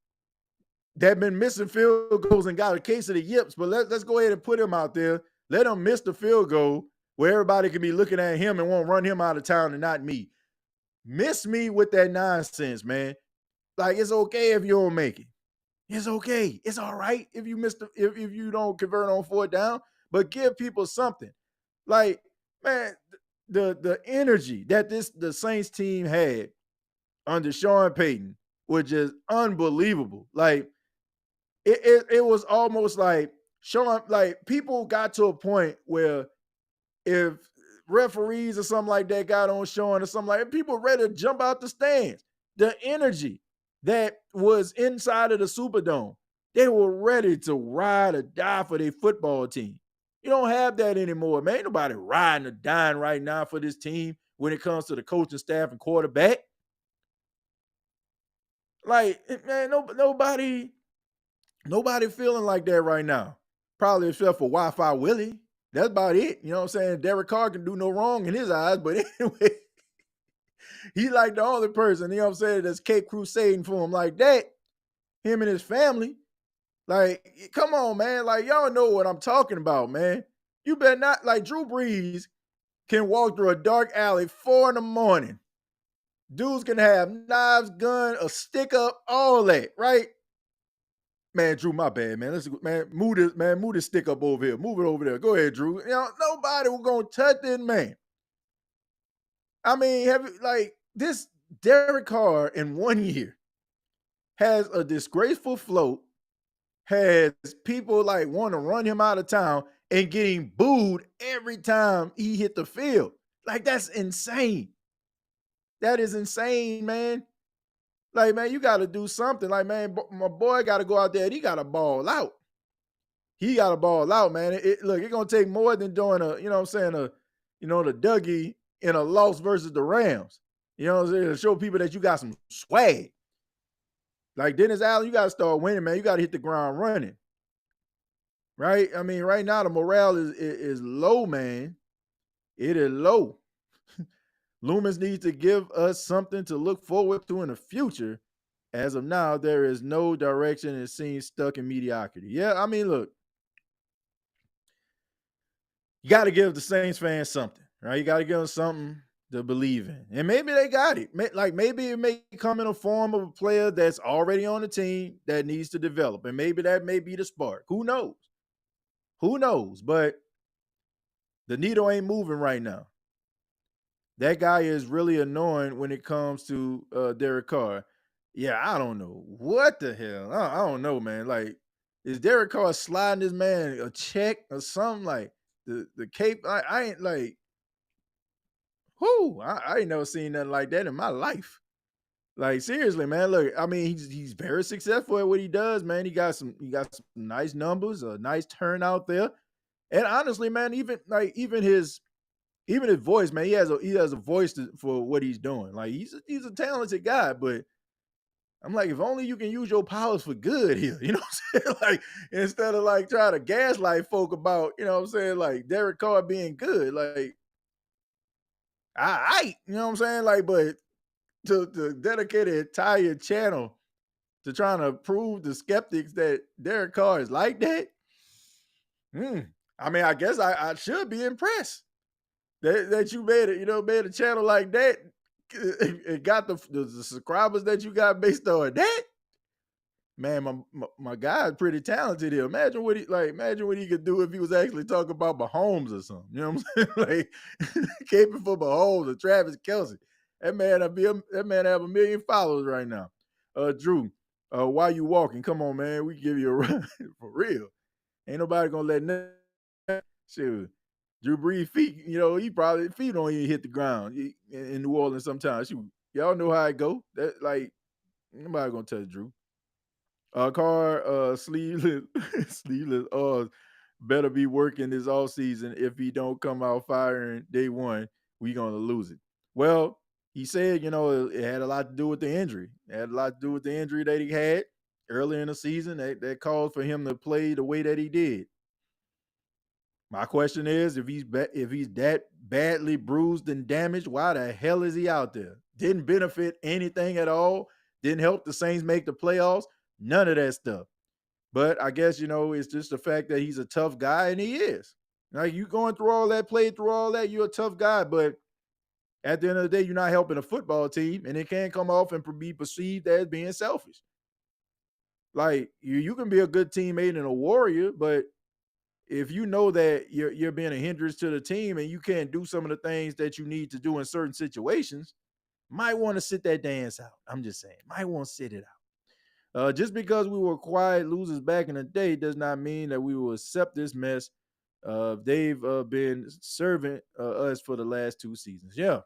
that been missing field goals and got a case of the yips. But let's go ahead and put him out there. Let him miss the field goal where everybody can be looking at him and won't run him out of town and not me. Miss me with that nonsense, man. Like, it's okay if you don't make it. It's okay. It's all right if you if you don't convert on 4th down, but give people something. Like, man, the energy that the Saints team had under Sean Payton was just unbelievable. Like it was almost like showing, like people got to a point where if referees or something like that got on showing or something like that, people ready to jump out the stands. The energy that was inside of the Superdome, they were ready to ride or die for their football team. You don't have that anymore, man. Ain't nobody riding or dying right now for this team when it comes to the coaching staff and quarterback. Like, man, nobody feeling like that right now. Probably except for Wi-Fi Willie. That's about it. You know what I'm saying? Derek Carr can do no wrong in his eyes, but anyway, he like the only person, you know what I'm saying, that's Cape Crusading for him like that. Him and his family. Like, come on, man. Like, y'all know what I'm talking about, man. You better not, like, Drew Brees can walk through a dark alley 4 in. Dudes can have knives, gun, a stick up, all that, right? Man, Drew, my bad, man. Let's move this stick up over here. Move it over there. Go ahead, Drew. You know, nobody was gonna touch this man. I mean, this Derek Carr in 1 year has a disgraceful float, has people like want to run him out of town and getting booed every time he hit the field. Like, that's insane. That is insane, man. Like, man, you got to do something. Like, man, my boy got to go out there and he got to ball out. He got to ball out, man. Look, it's going to take more than doing the Dougie in a loss versus the Rams. You know what I'm saying? To show people that you got some swag. Like Dennis Allen, you got to start winning, man. You got to hit the ground running. Right? I mean, right now the morale is low, man. It is low. Loomis needs to give us something to look forward to in the future. As of now, there is no direction and it seems stuck in mediocrity. Yeah, I mean, look, you got to give the Saints fans something, right? You got to give them something to believe in. And maybe they got it. Like, maybe it may come in a form of a player that's already on the team that needs to develop. And maybe that may be the spark. Who knows? Who knows? But the needle ain't moving right now. That guy is really annoying when it comes to Derek Carr. Yeah, I don't know. What the hell? I don't know, man. Like, is Derek Carr sliding this man a check or something? Like, the cape? I ain't like, I ain't never seen nothing like that in my life. Like, seriously, man. Look, I mean, he's very successful at what he does, man. He got some nice numbers, a nice turnout there. And honestly, man, even his voice, man, he has a voice for what he's doing. Like, he's a talented guy, but I'm like, if only you can use your powers for good here, you know what I'm saying? Like, instead of like trying to gaslight folk about, you know what I'm saying, like Derek Carr being good, like, you know what I'm saying? Like, but to dedicate an entire channel to trying to prove to skeptics that Derek Carr is like that, I mean, I guess I should be impressed. That you made a channel like that, it got the subscribers that you got based on that. Man, my guy is pretty talented here. Imagine what he could do if he was actually talking about Mahomes or something. You know what I'm saying? Like, caping for Mahomes or Travis Kelce. That man have 1 million followers right now. Drew, while you walking, come on, man, we give you a run for real. Ain't nobody gonna let nothing. Shoot. Drew Brees' feet, feet don't even hit the ground in New Orleans sometimes. Y'all know how it go. That, like, nobody gonna touch Drew. Carr, sleeveless, better be working this offseason. If he don't come out firing day one, we gonna lose it. Well, he said, it had a lot to do with the injury. It had a lot to do with the injury that he had earlier in the season that caused for him to play the way that he did. My question is, if he's that badly bruised and damaged, why the hell is he out there? Didn't benefit anything at all. Didn't help the Saints make the playoffs. None of that stuff. But I guess, it's just the fact that he's a tough guy, and he is. Like, you going through all that, played through all that, you're a tough guy. But at the end of the day, you're not helping a football team, and it can't come off and be perceived as being selfish. Like, you can be a good teammate and a warrior, but if you know that you're being a hindrance to the team and you can't do some of the things that you need to do in certain situations, might want to sit that dance out. I'm just saying, might want to sit it out. Just because we were quiet losers back in the day does not mean that we will accept this mess. They've been serving us for the last 2 seasons. Yeah,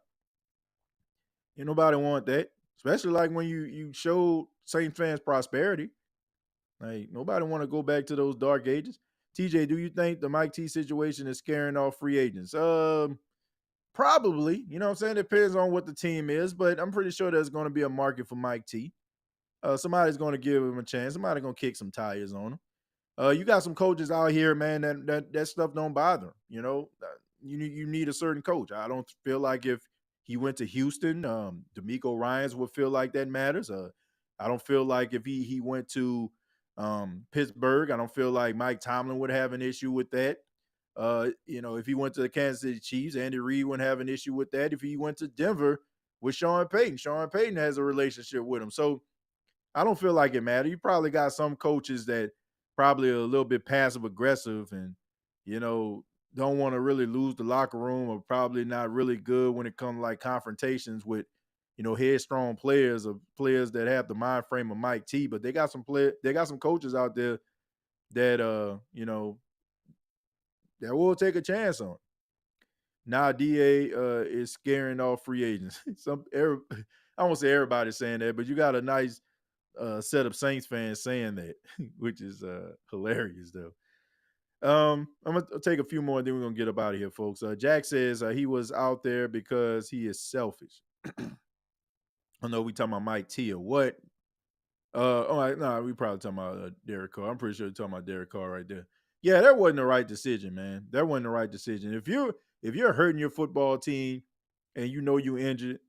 ain't nobody want that, especially like when you showed Saints fans prosperity. Like nobody want to go back to those dark ages. TJ, do you think the Mike T situation is scaring off free agents? Probably. You know what I'm saying? It depends on what the team is, but I'm pretty sure there's going to be a market for Mike T. Somebody's going to give him a chance. Somebody's going to kick some tires on him. You got some coaches out here, man, that stuff don't bother them. You know, you need a certain coach. I don't feel like if he went to Houston, D'Amico Ryans would feel like that matters. I don't feel like if he went to Pittsburgh, I don't feel like Mike Tomlin would have an issue with that. If he went to the Kansas City Chiefs, Andy Reid wouldn't have an issue with that. If he went to Denver with Sean Payton has a relationship with him. So I don't feel like it matters. You probably got some coaches that probably a little bit passive aggressive and, don't want to really lose the locker room, or probably not really good when it comes to like confrontations with, headstrong players or players that have the mind frame of Mike T. But they got some coaches out there that that will take a chance on. Now DA is scaring off free agents. I won't say everybody's saying that, but you got a nice set of Saints fans saying that, which is hilarious though. I'm gonna take a few more, then we're gonna get up out of here, folks. Jack says he was out there because he is selfish. I know we talking about Mike T or what. We probably talking about Derek Carr. I'm pretty sure you're talking about Derek Carr right there. Yeah, that wasn't the right decision, man. That wasn't the right decision. If you're hurting your football team and you know you injured,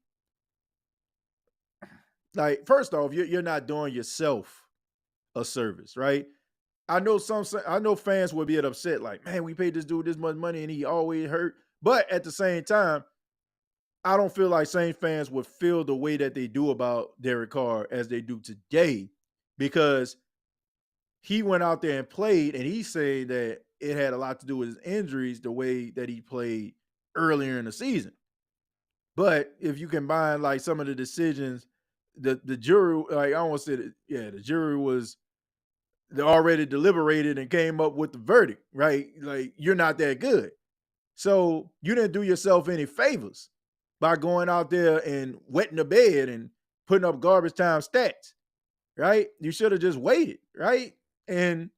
like first off, you're not doing yourself a service, right? I know fans will be upset, like, man, we paid this dude this much money and he always hurt. But at the same time, I don't feel like Saints fans would feel the way that they do about Derek Carr as they do today, because he went out there and played, and he said that it had a lot to do with his injuries, the way that he played earlier in the season. But if you combine like some of the decisions, the jury, like I don't want to say that, yeah, the jury was already deliberated and came up with the verdict, right? Like you're not that good. So you didn't do yourself any favors by going out there and wetting the bed and putting up garbage time stats, right? You should have just waited, right? And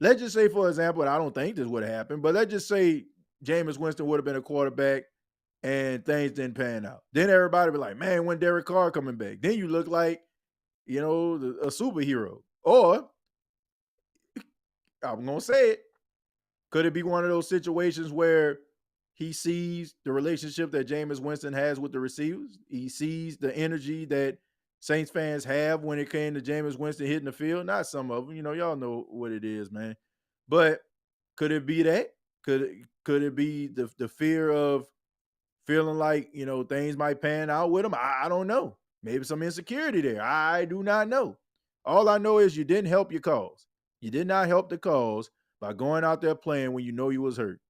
let's just say, for example, I don't think this would have happened, but let's just say Jameis Winston would have been a quarterback and things didn't pan out. Then everybody be like, man, when Derek Carr coming back? Then you look like, a superhero. Or, I'm going to say it, could it be one of those situations where he sees the relationship that Jameis Winston has with the receivers? He sees the energy that Saints fans have when it came to Jameis Winston hitting the field. Not some of them, y'all know what it is, man. But could it be that? Could it be the fear of feeling like, things might pan out with him? I don't know. Maybe some insecurity there. I do not know. All I know is you didn't help your cause. You did not help the cause by going out there playing when you know you was hurt.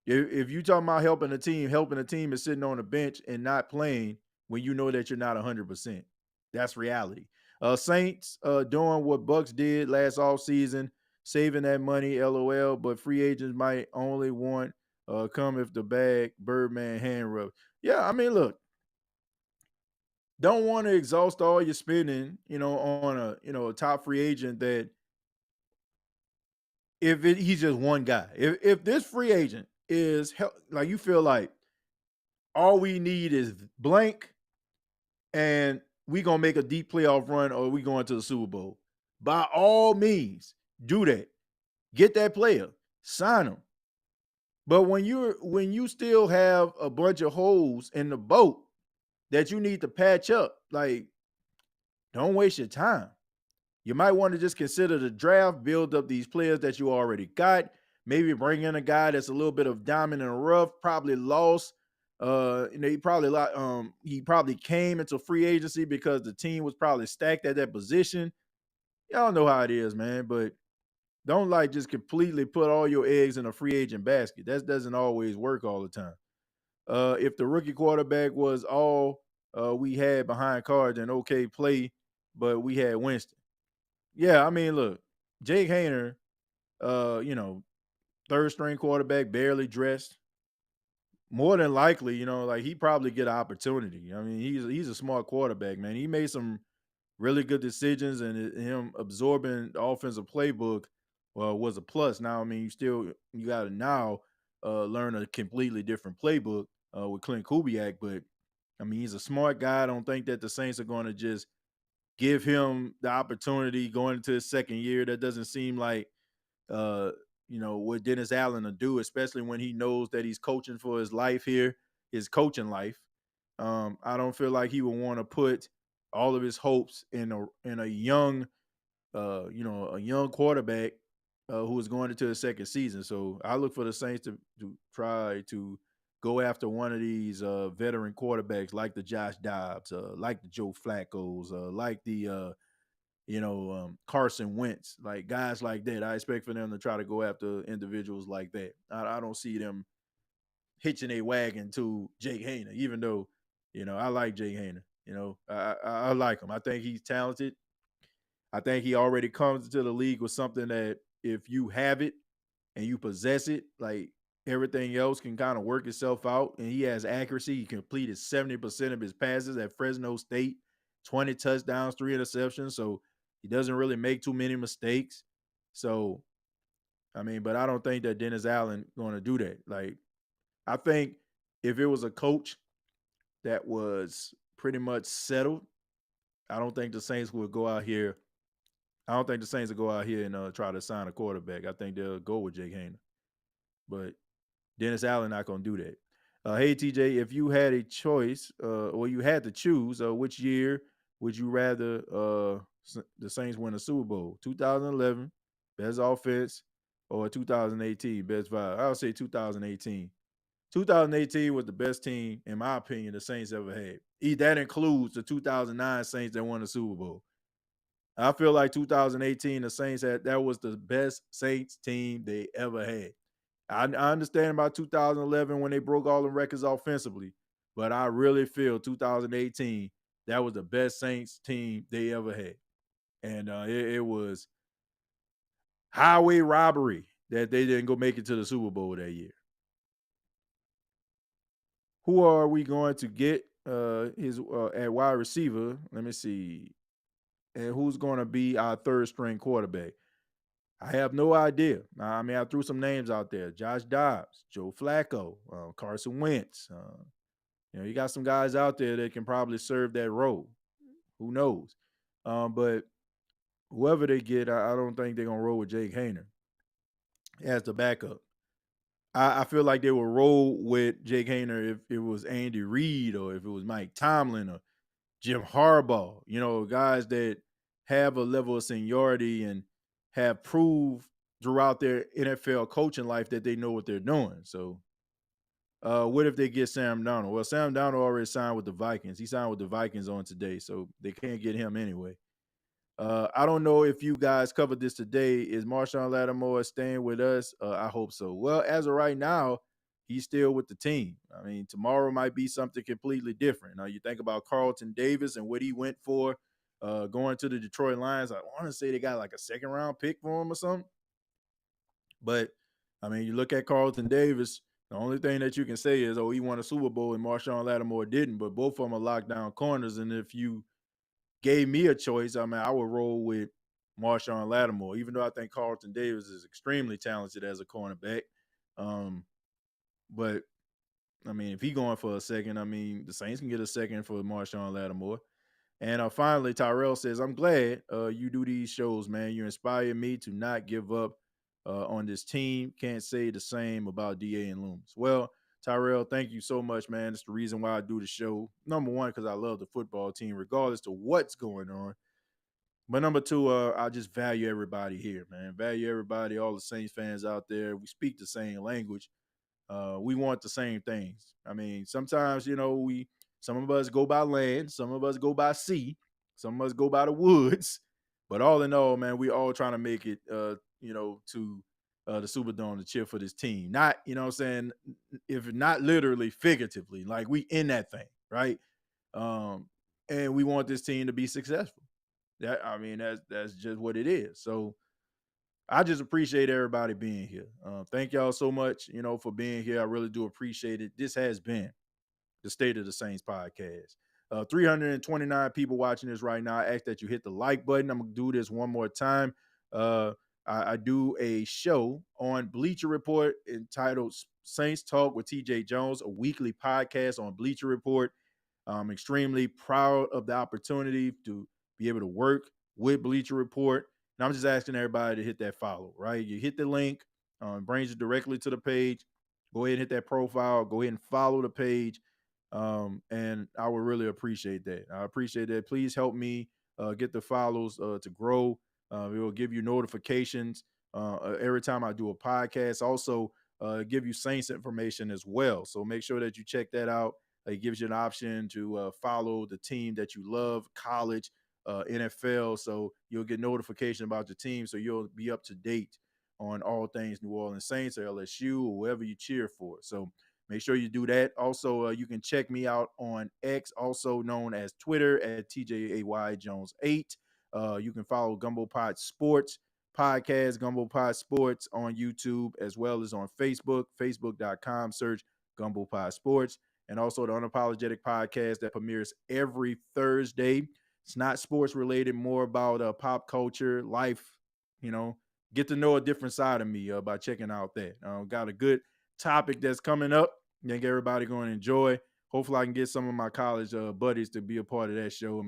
If you talking about helping the team is sitting on the bench and not playing when you know that you're not 100%. That's reality. Saints doing what Bucks did last offseason, saving that money, LOL, but free agents might only want come if the bag Birdman hand rub. Yeah, I mean, look, don't want to exhaust all your spending, on a top free agent that he's just one guy. If this free agent is like, you feel like all we need is blank and we gonna make a deep playoff run or we going to the Super Bowl, by all means do that. Get that player, sign him. But when you still have a bunch of holes in the boat that you need to patch up, like, don't waste your time. You might want to just consider the draft, build up these players that you already got. Maybe bring in a guy that's a little bit of diamond in the rough, probably lost. He probably came into free agency because the team was probably stacked at that position. Y'all know how it is, man. But don't like just completely put all your eggs in a free agent basket. That doesn't always work all the time. If the rookie quarterback was all we had behind cards and okay play, but we had Winston. Yeah, I mean, look, Jake Hayner, you know, third string quarterback, barely dressed. More than likely, you know, like he probably get an opportunity. I mean, he's a smart quarterback, man. He made some really good decisions, and him absorbing the offensive playbook was a plus. Now, I mean, you got to now learn a completely different playbook with Clint Kubiak, but I mean, he's a smart guy. I don't think that the Saints are going to just give him the opportunity going into his second year. That doesn't seem like uh, what Dennis Allen will do, especially when he knows that he's coaching for his life here, his coaching life. I don't feel like he would want to put all of his hopes in a young, a young quarterback who is going into his second season. So I look for the Saints to try to go after one of these veteran quarterbacks like the Josh Dobbs, like the Joe Flacco's, like the Carson Wentz, like guys like that. I expect for them to try to go after individuals like that. I don't see them hitching a wagon to Jake Hayner, even though, I like Jake Hayner. I like him. I think he's talented. I think he already comes into the league with something that if you have it and you possess it, like everything else can kind of work itself out. And he has accuracy. He completed 70% of his passes at Fresno State, 20 touchdowns, 3 interceptions. So he doesn't really make too many mistakes. So, I mean, but I don't think that Dennis Allen going to do that. Like, I think if it was a coach that was pretty much settled, I don't think the Saints would go out here. I don't think the Saints will go out here and try to sign a quarterback. I think they'll go with Jake Hayner. But Dennis Allen not going to do that. Hey, TJ, if you had a choice or you had to choose, which year would you rather the Saints win a Super Bowl? 2011, best offense, or 2018, best vibe? I would say 2018. 2018 was the best team, in my opinion, the Saints ever had. That includes the 2009 Saints that won the Super Bowl. I feel like 2018, the Saints that was the best Saints team they ever had. I understand about 2011 when they broke all the records offensively, but I really feel 2018 that was the best Saints team they ever had, and it was highway robbery that they didn't go make it to the Super Bowl that year. Who are we going to get his at wide receiver? Let me see, and who's going to be our third string quarterback? I have no idea. I mean, I threw some names out there: Josh Dobbs, Joe Flacco, Carson Wentz. You got some guys out there that can probably serve that role. Who knows? But whoever they get, I don't think they're gonna roll with Jake Hayner as the backup. I feel like they will roll with Jake Hayner if it was Andy Reid or if it was Mike Tomlin or Jim Harbaugh. Guys that have a level of seniority and have proved throughout their NFL coaching life that they know what they're doing. So, what if they get Sam Darnold? Well, Sam Darnold already signed with the Vikings. He signed with the Vikings on today, so they can't get him anyway. I don't know if you guys covered this today. Is Marshawn Lattimore staying with us? I hope so. Well, as of right now, he's still with the team. I mean, tomorrow might be something completely different. Now, you think about Carlton Davis and what he went for going to the Detroit Lions. I want to say they got like a second round pick for him or something. But, I mean, you look at Carlton Davis, the only thing that you can say is, oh, he won a Super Bowl and Marshawn Lattimore didn't. But both of them are lockdown corners. And if you gave me a choice, I mean, I would roll with Marshawn Lattimore, even though I think Carlton Davis is extremely talented as a cornerback. But I mean, if he going for a second, I mean, the Saints can get a second for Marshawn Lattimore. And finally, Tyrell says, I'm glad you do these shows, man. You inspire me to not give up on this team. Can't say the same about DA and Loomis. Well, Tyrell, thank you so much, man. It's the reason why I do the show. Number one, because I love the football team, regardless of what's going on. But number two, I just value everybody here, man. Value everybody, all the Saints fans out there. We speak the same language. We want the same things. I mean, sometimes, some of us go by land, some of us go by sea, some of us go by the woods. But all in all, man, we all trying to make it, to the Superdome to cheer for this team. Not, if not literally, figuratively, like we in that thing, right? And we want this team to be successful. That's just what it is. So I just appreciate everybody being here. Thank y'all so much, for being here. I really do appreciate it. This has been the State of the Saints podcast. 329 people watching this right now. I ask that you hit the like button. I'm going to do this one more time. I do a show on Bleacher Report entitled Saints Talk with TJAY Jones, a weekly podcast on Bleacher Report. I'm extremely proud of the opportunity to be able to work with Bleacher Report. And I'm just asking everybody to hit that follow, right? You hit the link, it brings you directly to the page. Go ahead and hit that profile. Go ahead and follow the page. And I would really appreciate that. I appreciate that. Please help me get the follows to grow. It will give you notifications every time I do a podcast. Also, give you Saints information as well. So make sure that you check that out. It gives you an option to follow the team that you love, college, NFL. So you'll get notification about your team. So you'll be up to date on all things New Orleans Saints or LSU or whoever you cheer for. So make sure you do that. Also, you can check me out on X, also known as Twitter, at TJAY Jones 8. You can follow Gumbo Pod Sports podcast, Gumbo Pod Sports on YouTube, as well as on Facebook, facebook.com, search Gumbo Pod Sports. And also the Unapologetic podcast that premieres every Thursday. It's not sports related, more about pop culture, life, get to know a different side of me by checking out that. Got a good topic that's coming up. I think everybody going to enjoy. Hopefully I can get some of my college buddies to be a part of that show.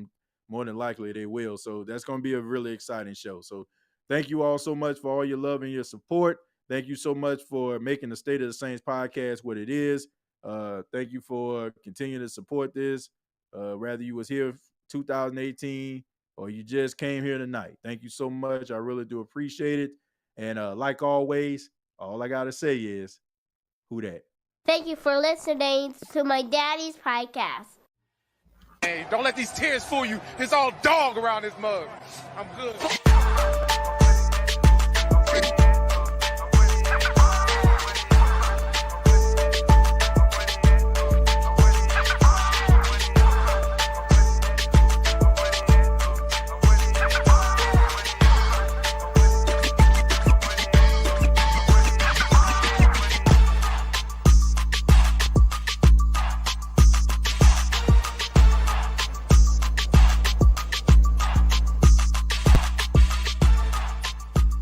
More than likely they will. So that's going to be a really exciting show. So thank you all so much for all your love and your support. Thank you so much for making the State of the Saints podcast what it is. Thank you for continuing to support this. Whether you was here 2018 or you just came here tonight. Thank you so much. I really do appreciate it. And like always, all I got to say is, who dat? Thank you for listening to my daddy's podcast. Hey, don't let these tears fool you. It's all dog around this mug. I'm good.